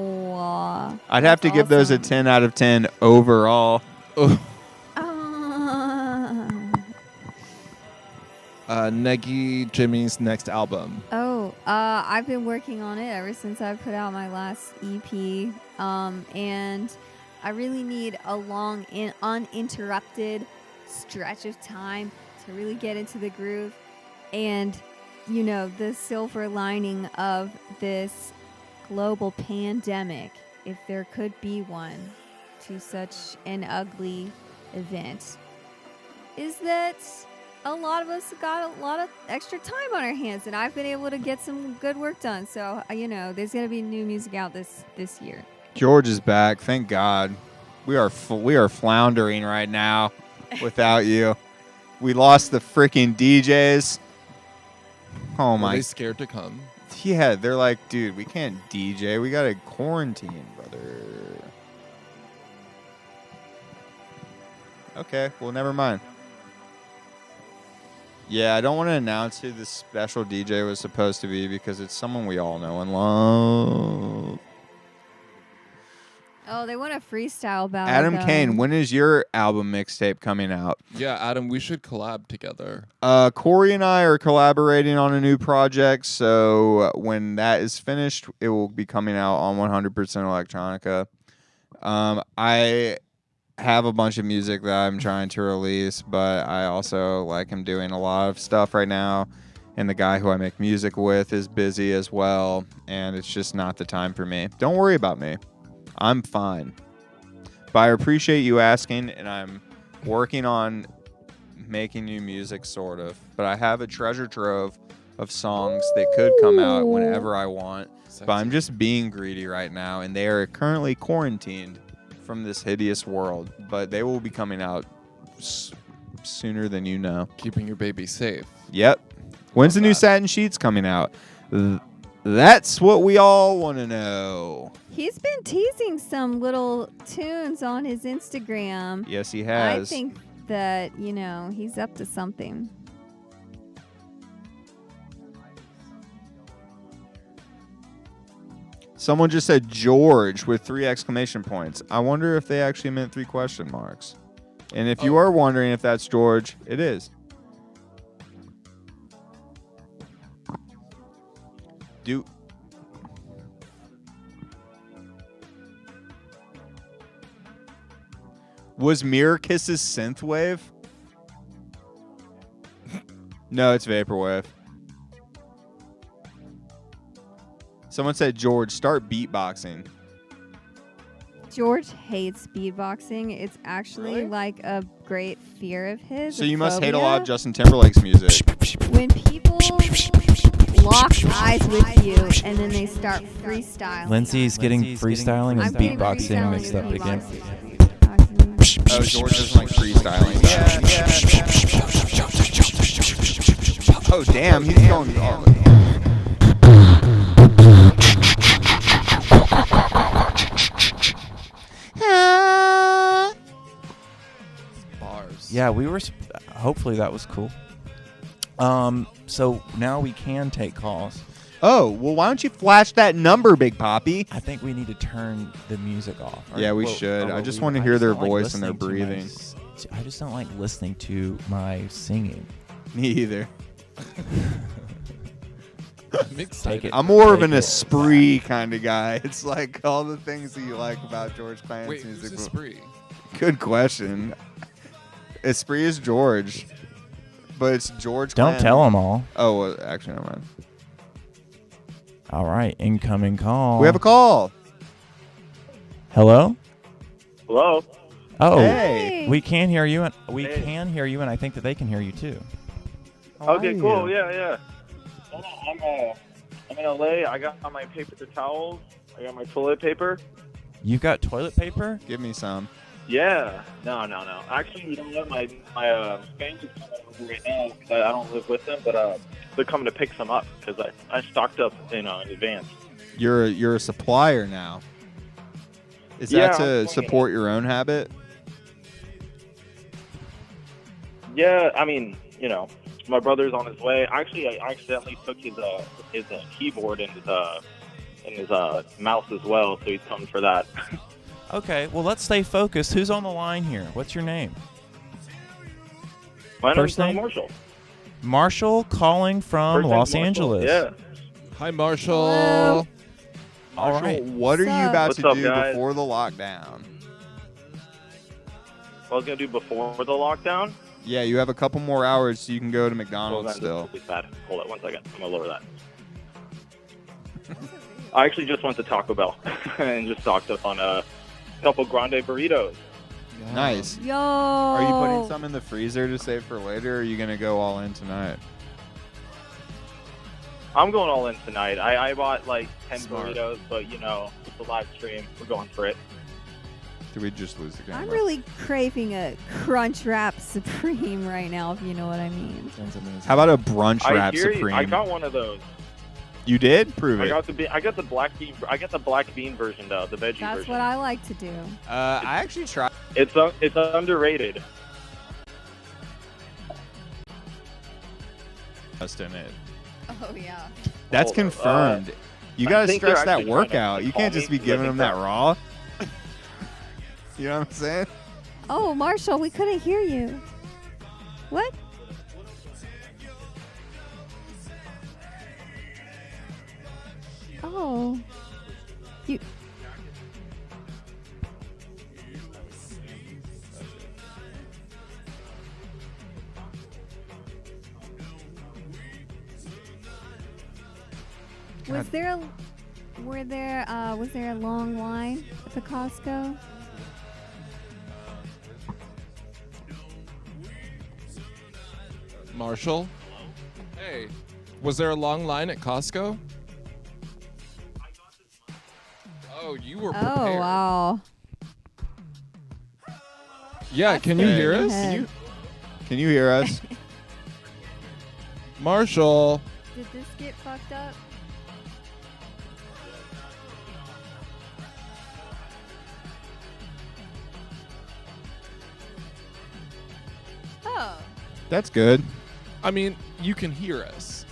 I'd have to give those a 10 out of 10 overall. Negi Jimmy's next album. I've been working on it ever since I put out my last EP. And I really need a long and uninterrupted stretch of time to really get into the groove. And, you know, the silver lining of this global pandemic, if there could be one, to such an ugly event, is that a lot of us got a lot of extra time on our hands, and I've been able to get some good work done. So, you know, there's going to be new music out this year. George is back. Thank God. We are floundering right now without you. We lost the freaking DJs. Oh my! Are they scared to come? Yeah, they're like, dude, we can't DJ. We gotta quarantine, brother. Okay, well, never mind. Yeah, I don't want to announce who the special DJ was supposed to be because it's someone we all know and love. Oh, they want a freestyle ballad. Adam Kane, when is your album mixtape coming out? Yeah, Adam, we should collab together. Cory and I are collaborating on a new project, so when that is finished, it will be coming out on 100% Electronica. I have a bunch of music that I'm trying to release, but I also am doing a lot of stuff right now, and the guy who I make music with is busy as well, and it's just not the time for me. Don't worry about me. I'm fine. But I appreciate you asking, and I'm working on making new music, sort of. But I have a treasure trove of songs that could come out whenever I want. But I'm just being greedy right now, and they are currently quarantined from this hideous world. But they will be coming out sooner than you know. Keeping your baby safe. Yep. When's the new Satin Sheets coming out? That's what we all want to know. He's been teasing some little tunes on his Instagram. Yes, he has. I think that, you know, he's up to something. Someone just said George with 3 exclamation points. I wonder if they actually meant 3 question marks. And if you are wondering if that's George, it is. Was Mirror Kisses synthwave? No, it's vaporwave. Someone said, George, start beatboxing. George hates beatboxing. It's actually like a great fear of his. So you must hate a lot of Justin Timberlake's music. When people lock eyes with you and then they start freestyling. Lindsay's getting freestyling and beatboxing mixed up again. Oh, George doesn't like freestyling. Yeah. Oh, damn, he's going all Bars. Yeah, we were. Hopefully that was cool. So now we can take calls. Oh, well, why don't you flash that number, Big Poppy? I think we need to turn the music off. Yeah, we should. I just want to hear their voice and their breathing. I just don't like listening to my singing. Me either. I'm excited. I'm more of an Esprit kind of guy. It's like all the things that you like about George Clan's Wait, music. who's Esprit? Good question. Esprit is George, but it's George Don't Clan. tell them all. Oh, well, actually, never mind. All right, incoming call. We have a call. Hello? Hello? Oh, Hey. we can hear you, and can hear you, and I think that they can hear you too. Okay, cool. Yeah. Hold on, I'm in LA. I got my paper towels. I got my toilet paper. You've got toilet paper? Give me some. Yeah. No. Actually, you know what? My fans are coming over right now because I don't live with them, but they're coming to pick some up because I stocked up in advance. You're a supplier now. Is that to support your own habit? Yeah, I mean, my brother's on his way. Actually, I accidentally took his keyboard and his mouse as well, so he's coming for that. Okay, well, let's stay focused. Who's on the line here? What's your name? My First name's name? Marshall. Marshall calling from First name's Los Marshall. Angeles. Yeah. Hi, Marshall. Hello. All right. What are you about What's to up, do guys? before the lockdown? What I was gonna do before the lockdown. Yeah, you have a couple more hours so you can go to Hold McDonald's on, still. this is bad. Hold on 1 second. I'm gonna lower that. I actually just went to Taco Bell and just stocked up on a couple grande burritos. Nice. Yo. Are you putting some in the freezer to save for later, or are you going to go all in tonight? I'm going all in tonight. I bought like 10 Smart. burritos, but it's a live stream. We're going for it. Did we just lose the camera? I'm really craving a Crunch Wrap Supreme right now, if you know what I mean. How about a brunch wrap I hear supreme? you. I got one of those. You did? Prove I it. got the black bean. I got the black bean version though, the veggie That's version. what I like to do. I actually tried. It's underrated. Just in it. Oh yeah. That's Hold up, confirmed. You I got to think they're stress that actually trying to workout. You call can't me just be because I giving think them that that- raw. You know what I'm saying? Oh, Marshall, we couldn't hear you. What? Oh. You. Was there a long line at the Costco? Marshall? Hey, was there a long line at Costco? Oh, you were prepared. Oh wow. Yeah, can you hear us? Can you hear us? Marshall. Did this get fucked up? Oh. That's good. I mean, you can hear us.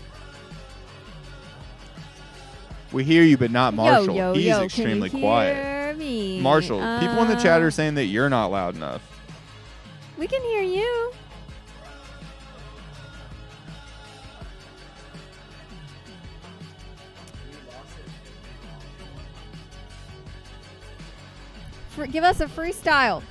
We hear you, but not Marshall. Yo, He's yo, extremely can you quiet. hear me? Marshall, people in the chat are saying that you're not loud enough. We can hear you. Give us a freestyle.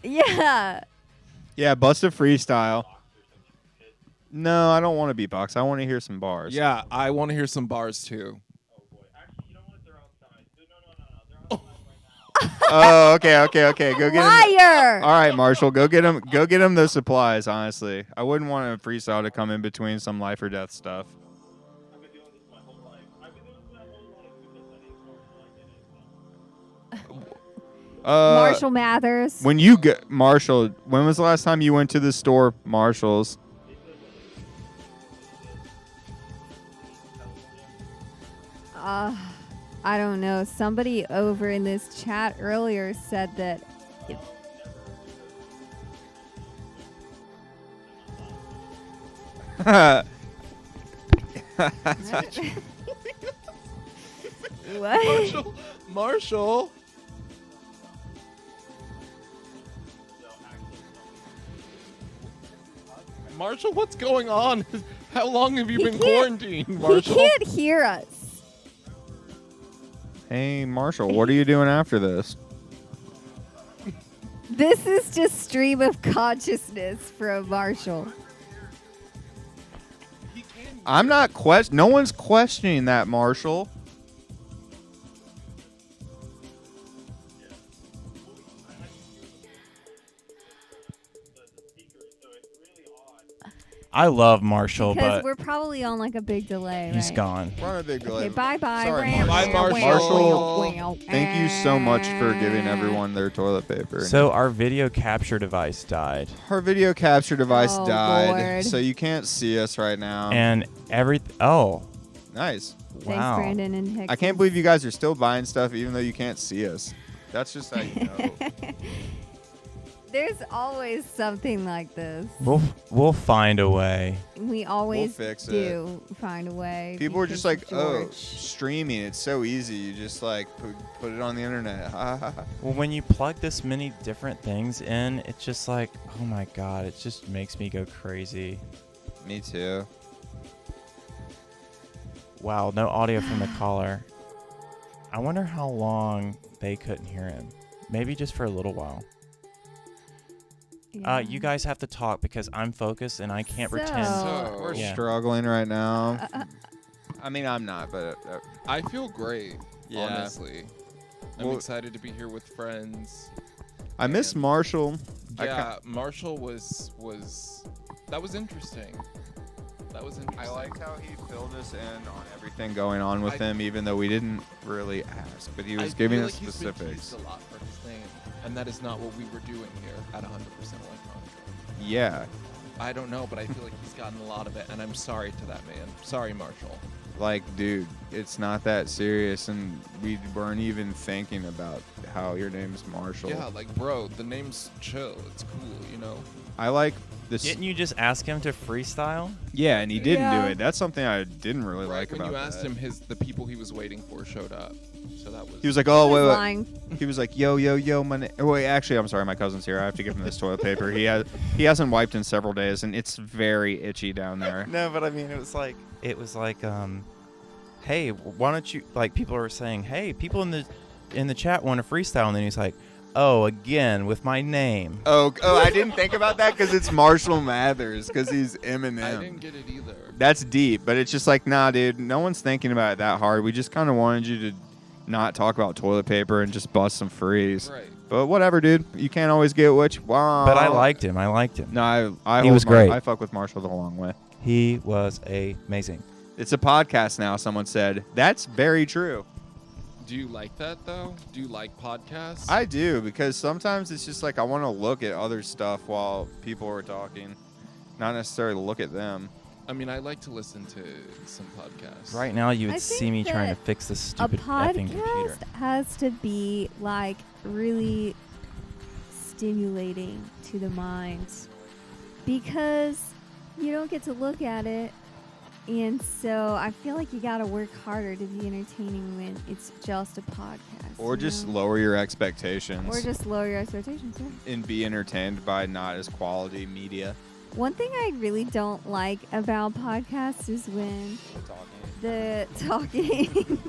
Yeah. Yeah, bust a freestyle. No, I don't want to beatbox. I want to hear some bars. Yeah, I want to hear some bars too. Oh, okay. Go get him. Liar. All right, Marshall, go get him. Go get him the supplies. Honestly, I wouldn't want a freestyle to come in between some life or death stuff. Marshall Mathers. When you get Marshall, when was the last time you went to the store, Marshall's? I don't know. Somebody over in this chat earlier said that. What? Marshall. Marshall, what's going on? How long have you been quarantined, Marshall? He can't hear us. Hey, Marshall, what are you doing after this? This is just stream of consciousness from Marshall. I'm not no one's questioning that, Marshall. I love Marshall, Because but we're probably on like a big delay, he's right? gone. We're on a big delay. Okay, bye-bye. Sorry, Ram, Marshall. ram, Bye, Marshall. ram. Thank you so much for giving everyone their toilet paper. So our video capture device died. Her video capture device Oh, died, Lord. so you can't see us right now. And Nice. Thanks, wow. Brandon and Hicks. I can't believe you guys are still buying stuff even though you can't see us. That's just how you know. There's always something like this. We'll find a way. We always fix do find a way. People are just like, because of oh, George. streaming, it's so easy. You just like put it on the internet. Well, when you plug this many different things in, it's just like, oh my God, it just makes me go crazy. Me too. Wow, no audio from the caller. I wonder how long they couldn't hear him. Maybe just for a little while. Yeah. You guys have to talk because I'm focused and I can't pretend. We're Yeah. struggling right now. I mean, I'm not, but I feel great, Yeah. honestly. I'm Well- excited to be here with friends. I miss Marshall. Yeah, Marshall was that was interesting. That was interesting. I liked how he filled us in on everything going on with him, even though we didn't really ask, but he was giving feel us like he's been specifics. teased a lot for his name, and that is not what we were doing here at 100% Electronic. Yeah. I don't know, but I feel like he's gotten a lot of it, and I'm sorry to that man. Sorry, Marshall. Like, dude, it's not that serious, and we weren't even thinking about how your name's Marshall. Yeah, like, bro, the name's chill. It's cool, you know? I like this. Didn't you just ask him to freestyle? Yeah, and he didn't Yeah. do it. That's something I didn't really like when about you asked that. him, the people he was waiting for showed up. So that was. He was like, "Oh, He was wait, lying. He was like, yo, my wait, actually, I'm sorry, my cousin's here. I have to give him this toilet paper. He hasn't wiped in several days, and it's very itchy down there." No, but I mean, it was like, hey, why don't you, like, people are saying, hey, people in the chat want to freestyle, and then he's like, oh, again with my name. Oh, I didn't think about that because it's Marshall Mathers because he's Eminem. I didn't get it either. That's deep, but it's just like, nah, dude, no one's thinking about it that hard. We just kind of wanted you to not talk about toilet paper and just bust some frees. Right. But whatever, dude. You can't always get what you want. But I liked him. No, I He was great. I fuck with Marshall the long way. He was amazing. It's a podcast now, someone said. That's very true. Do you like that, though? Do you like podcasts? I do, because sometimes it's just like I want to look at other stuff while people are talking, not necessarily look at them. I mean, I like to listen to some podcasts. Right now, you I would think see me trying to that fix this A stupid effing computer. podcast has to be like really stimulating to the mind because you don't get to look at it. And so I feel like you got to work harder to be entertaining when it's just a podcast. Or you just know? lower your expectations. Or just lower your expectations. Yeah. And be entertained by not as quality media. One thing I really don't like about podcasts is when the talking,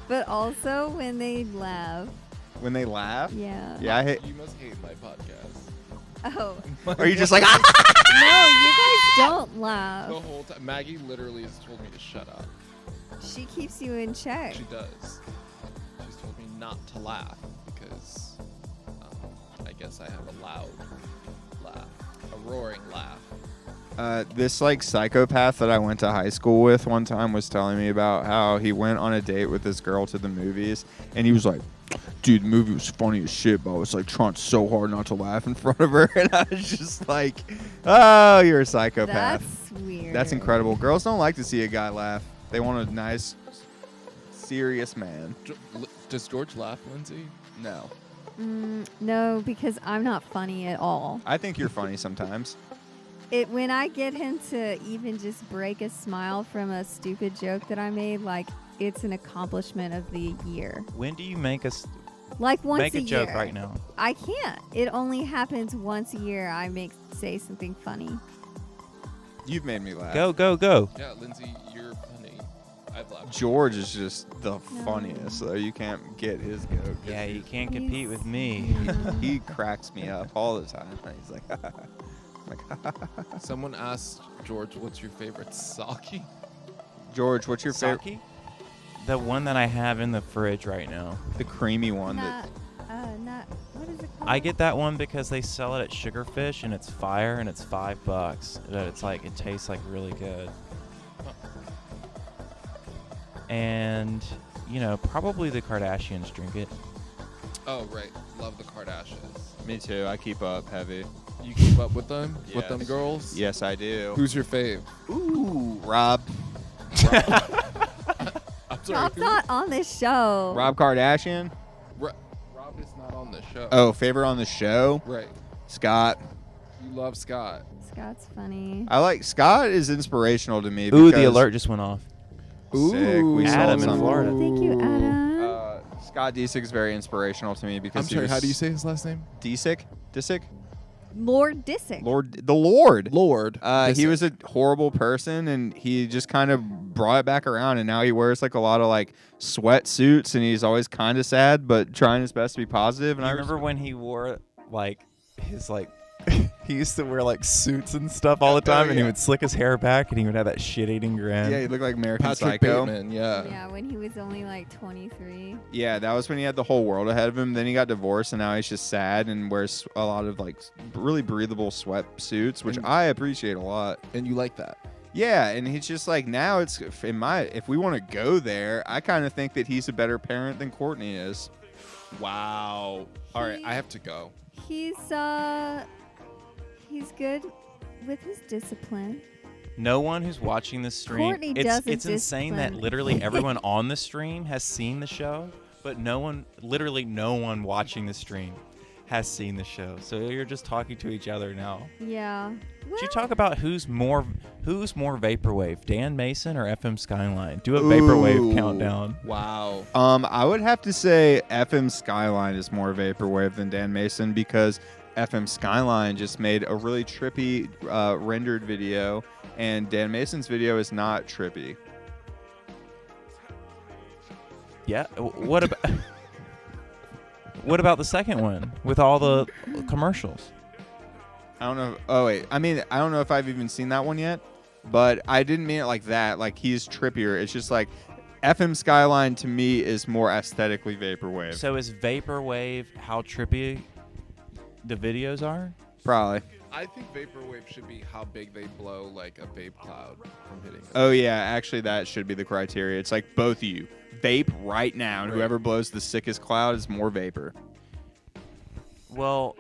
but also when they laugh. When they laugh? Yeah. Yeah, I hate. You must hate my podcast. Oh. Are you just like, no, you guys don't laugh. The whole time. Maggie literally has told me to shut up. She keeps you in check. She does. She's told me not to laugh because I guess I have a loud laugh, a roaring laugh. This like psychopath that I went to high school with one time was telling me about how he went on a date with this girl to the movies, and he was like, dude, the movie was funny as shit, but I was like trying so hard not to laugh in front of her, and I was just like, oh, you're a psychopath. That's weird. That's incredible. Girls don't like to see a guy laugh. They want a nice, serious man. Does George laugh, Lindsay? No. No, because I'm not funny at all. I think you're funny sometimes. When I get him to even just break a smile from a stupid joke that I made, like, it's an accomplishment of the year. When do you make us Like once make a joke year. right now? I can't. It only happens once a year. I say something funny. You've made me laugh. Go. Yeah, Lindsay, you're funny. I've laughed. George is just the funniest, so you can't get his joke. Yeah, you can't compete with me. He cracks me up all the time. He's like, Someone asked George, "What's your favorite sake?" George, what's your favorite? Sake? The one that I have in the fridge right now. The creamy one. What is it called? I get that one because they sell it at Sugarfish and it's fire and it's $5. But it's like it tastes like really good. And probably the Kardashians drink it. Oh right, love the Kardashians. Me too. I keep up heavy. You keep up with them? Yes. With them girls? Yes, I do. Who's your fave? Ooh, Rob. I'm sorry. Rob's not on this show. Rob Kardashian. Rob is not on the show. Oh, favorite on the show? Right. Scott. You love Scott. Scott's funny. I like Scott is inspirational to me. Ooh, because the alert just went off. Ooh, sick. We Adam saw in Florida. Thank you, Adam. Scott Disick is very inspirational to me because I'm sorry, how do you say his last name? Disick? Lord Disick. The Lord. He Disick. was a horrible person, and he just kind of brought it back around, and now he wears like a lot of like sweatsuits, and he's always kind of sad, but trying his best to be positive. And I I remember when he wore like his like he used to wear like suits and stuff all the time, and he would slick his hair back, and he would have that shit-eating grin. Yeah, he looked like American Patrick Psycho. Bateman, yeah. Yeah, when he was only like 23. Yeah, that was when he had the whole world ahead of him. Then he got divorced, and now he's just sad and wears a lot of like really breathable sweatsuits, which I appreciate a lot. And you like that? Yeah, and he's just like now it's if we want to go there, I kind of think that he's a better parent than Courtney is. Wow. All right, I have to go. He's good with his discipline. No one who's watching this stream, Courtney doesn't it's insane that discipline. literally everyone on the stream has seen the show, but literally no one watching the stream has seen the show. So you're just talking to each other now. Yeah. Should you talk about who's more Vaporwave, Dan Mason or FM Skyline? Do a Vaporwave countdown. Wow. I would have to say FM Skyline is more Vaporwave than Dan Mason because FM Skyline just made a really trippy rendered video, and Dan Mason's video is not trippy. Yeah. What about the second one with all the commercials? I don't know. Oh wait, I don't know if I've even seen that one yet, but I didn't mean it like that. Like he's trippier. It's just like FM Skyline to me is more aesthetically Vaporwave. So is Vaporwave how trippy the videos are? Probably. I think Vaporwave should be how big they blow like a vape cloud from hitting. Oh yeah, actually that should be the criteria. It's like both of you vape right now, and whoever blows the sickest cloud is more vapor. Well,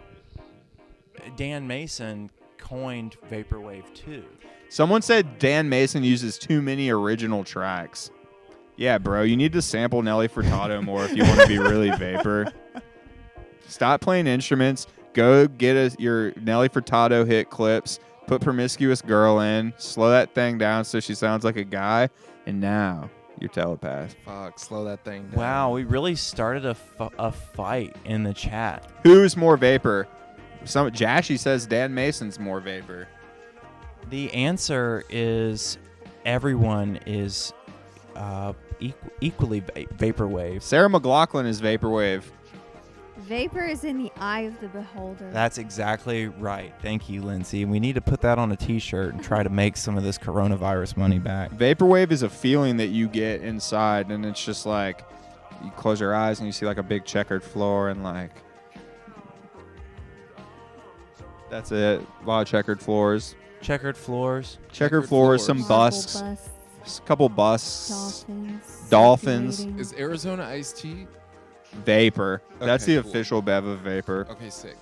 Dan Mason coined Vaporwave too. Someone said Dan Mason uses too many original tracks. Yeah, bro, you need to sample Nelly Furtado more if you want to be really vapor. Stop playing instruments. Go get your Nelly Furtado hit clips. Put Promiscuous Girl in. Slow that thing down so she sounds like a guy. And now you're telepath. Fuck, slow that thing down. Wow, we really started a fight in the chat. Who's more vapor? Jashy says Dan Mason's more vapor. The answer is everyone is equally Vaporwave. Sarah McLachlan is Vaporwave. Vapor is in the eye of the beholder. That's exactly right. Thank you, Lindsay. We need to put that on a t-shirt and try to make some of this coronavirus money back. Vaporwave is a feeling that you get inside, and it's just like you close your eyes and you see like a big checkered floor, and like that's it. A lot of checkered floors. Checkered floors. Checkered floors, some busts. A couple busts. Dolphins. Is Arizona iced tea? Vapor. That's Okay, the cool. official bev of Vapor. Okay, sick.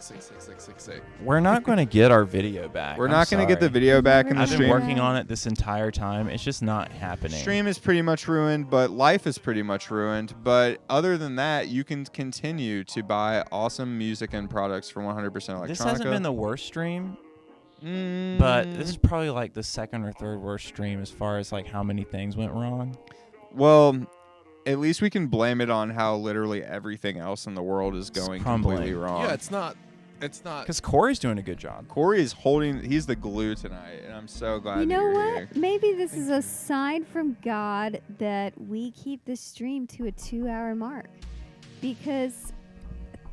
We're not going to get our video back. We're I'm not going to get the sorry. video back in the I've stream. been working on it this entire time. It's just not happening. Stream is pretty much ruined, but life is pretty much ruined. But other than that, you can continue to buy awesome music and products from 100% Electronica. This hasn't been the worst stream, but this is probably like the second or third worst stream as far as like how many things went wrong. Well, at least we can blame it on how literally everything else in the world is going completely wrong. Yeah, it's not. Because Cory's doing a good job. Cory is he's the glue tonight, and I'm so glad You know you're what? here. Maybe this is a sign from God that we keep the stream to a 2-hour mark. Because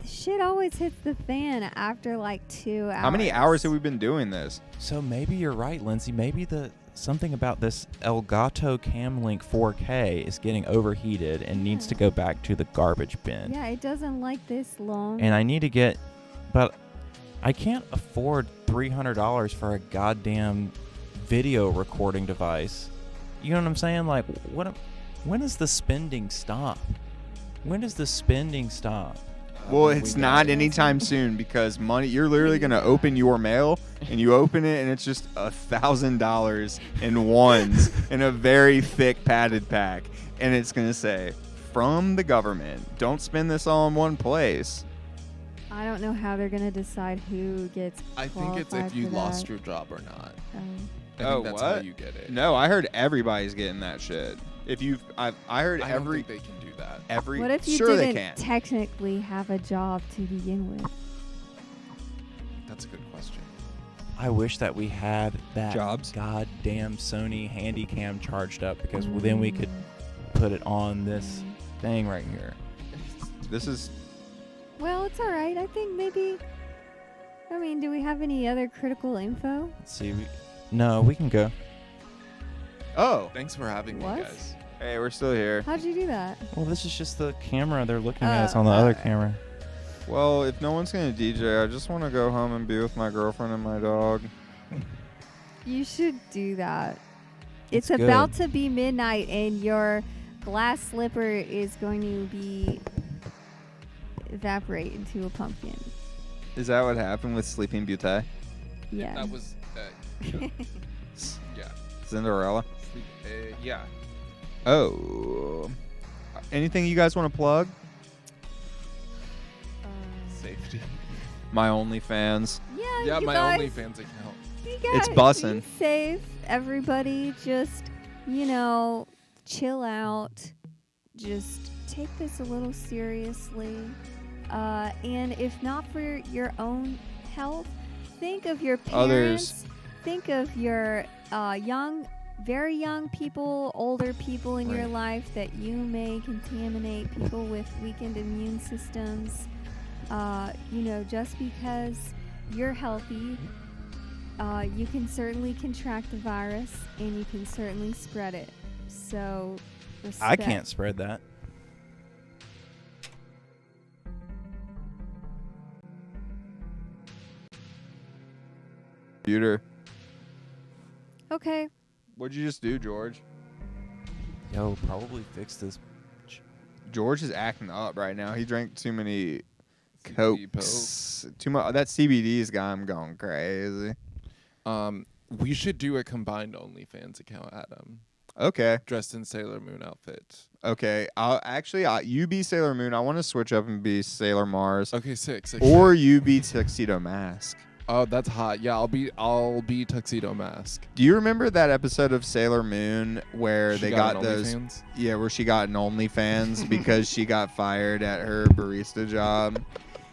the shit always hits the fan after like 2 hours. How many hours have we been doing this? So maybe you're right, Lindsay. Maybe the something about this Elgato Camlink 4K is getting overheated and needs to go back to the garbage bin. Yeah, it doesn't like this long. And I need to get, but I can't afford $300 for a goddamn video recording device. You know what I'm saying? Like, when does the spending stop? When does the spending stop? Well, it's not anytime soon because money. You're literally gonna open your mail and you open it and it's just $1,000 in ones in a very thick padded pack, and it's gonna say from the government. Don't spend this all in one place. I don't know how they're gonna decide who gets. I think it's if you lost your job or not. I think that's how you get it. No, I heard everybody's getting that shit. If I heard I every. don't think they can do that. What if you sure didn't they can. technically have a job to begin with? That's a good question. I wish that we had that Jobs? goddamn Sony Handycam charged up because then we could put it on this thing right here. This is. Well, it's all right. I think maybe. I mean, do we have any other critical info? Let's see. No, we can go. Oh. Thanks for having me, guys. Hey, we're still here. How'd you do that? Well, this is just the camera they're looking at us on the other camera. Well, if no one's gonna DJ, I just want to go home and be with my girlfriend and my dog. You should do that. It's That's about good. to be midnight, and your glass slipper is going to be evaporate into a pumpkin. Is that what happened with Sleeping Beauty? Yeah. That was. Yeah. Cinderella? Yeah. Oh. Anything you guys want to plug? Safety. My OnlyFans. Yeah, you my guys- OnlyFans account. You It's guys bussin'. Be safe, everybody. Just, chill out. Just take this a little seriously. And if not for your own health, think of your parents. Others. Think of your very young people, older people in your life that you may contaminate, people with weakened immune systems. Just because you're healthy, you can certainly contract the virus and you can certainly spread it. So, respect. I can't spread that. Computer. Okay. What'd you just do, George? Yo, probably fix this. George is acting up right now. He drank too many cokes. Too much. That CBD's got him going crazy. We should do a combined OnlyFans account, Adam. Okay. Dressed in Sailor Moon outfits. Okay. You be Sailor Moon. I want to switch up and be Sailor Mars. Okay, sick. Or you be Tuxedo Mask. Oh, that's hot. Yeah, I'll be Tuxedo Mask. Do you remember that episode of Sailor Moon where She they got got an those? OnlyFans? Yeah, where she got an OnlyFans because she got fired at her barista job,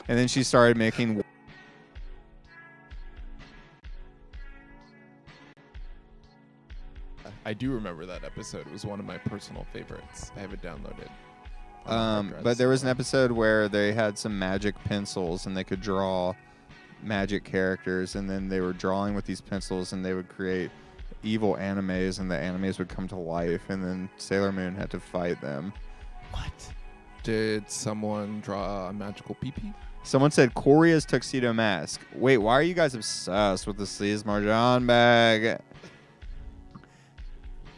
and then she started making. I do remember that episode. It was one of my personal favorites. I have it downloaded. But there was an episode where they had some magic pencils and they could draw magic characters, and then they were drawing with these pencils and they would create evil animes, and the animes would come to life, and then Sailor Moon had to fight them. What? Did someone draw a magical pee-pee? Someone said Cory is Tuxedo Mask. Wait, why are you guys obsessed with the Sleaze Marjan bag?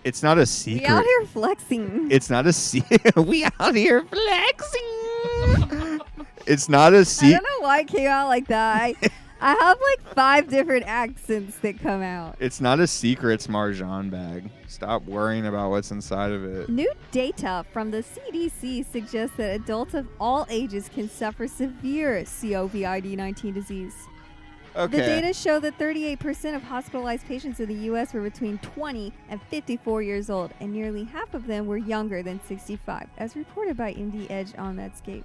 It's not a secret. We out here flexing. It's not a secret. We out here flexing. It's not a I secret. don't know why it came out like that. I have like 5 different accents that come out. It's not a secret Marjan bag. Stop worrying about what's inside of it. New data from the CDC suggests that adults of all ages can suffer severe COVID-19 disease. Okay. The data show that 38% of hospitalized patients in the U.S. were between 20 and 54 years old, and nearly half of them were younger than 65, as reported by MD Edge on Medscape.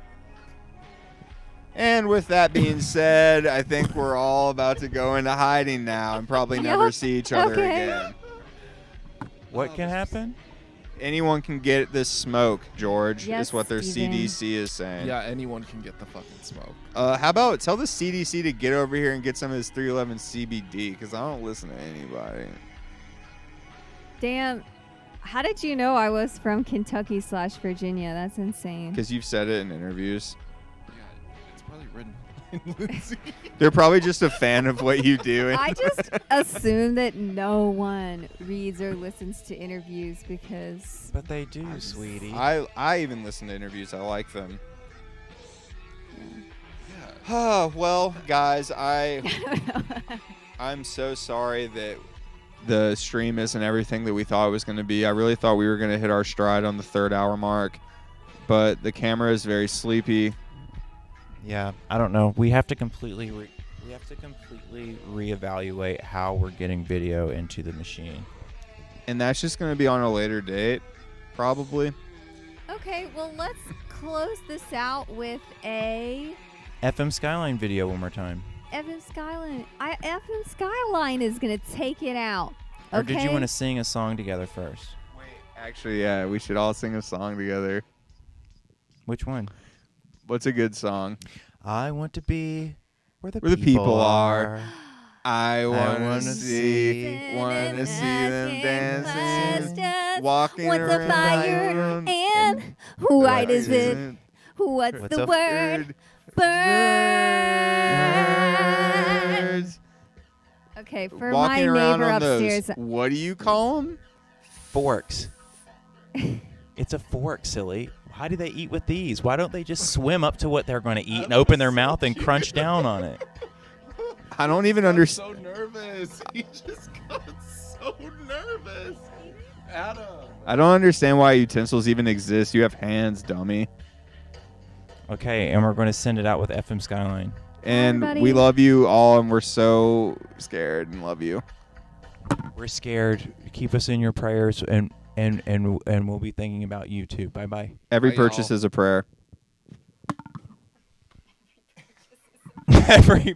And with that being said, I think we're all about to go into hiding now and probably never see each other again. What can happen? Anyone can get this smoke, George, Yes, is what their Steven. CDC is saying. Yeah, anyone can get the fucking smoke. How about tell the CDC to get over here and get some of this 311 CBD, because I don't listen to anybody. Damn. How did you know I was from Kentucky/Virginia? That's insane. Because you've said it in interviews. Yeah, it's probably written. They're probably just a fan of what you do. I just assume that no one reads or listens to interviews because... But they do, sweetie. I even listen to interviews. I like them. Yeah. Well, guys, I'm so sorry that the stream isn't everything that we thought it was going to be. I really thought we were going to hit our stride on the 3rd hour mark, but the camera is very sleepy. Yeah, I don't know. We have to completely reevaluate how we're getting video into the machine. And that's just going to be on a later date, probably. Okay, well, let's close this out with a... FM Skyline video one more time. FM Skyline. FM Skyline is going to take it out. Okay? Or did you want to sing a song together first? Actually, yeah, we should all sing a song together. Which one? What's a good song? I want to be where the people are. I want to see them dancing, walking What's around. a fire and white is it? What's the word? Birds. Okay, for walking my around neighbor on upstairs. Those, what do you call them? Forks. It's a fork, silly. How do they eat with these? Why don't they just swim up to what they're going to eat and open their mouth and crunch down on it? I don't even understand. So nervous. He just got so nervous. Adam. I don't understand why utensils even exist. You have hands, dummy. Okay, and we're going to send it out with FM Skyline. And Everybody. we love you all, and we're so scared and love you. We're scared. Keep us in your prayers, and we'll be thinking about you too. Bye-bye. Every Bye, purchase y'all. is a prayer. Every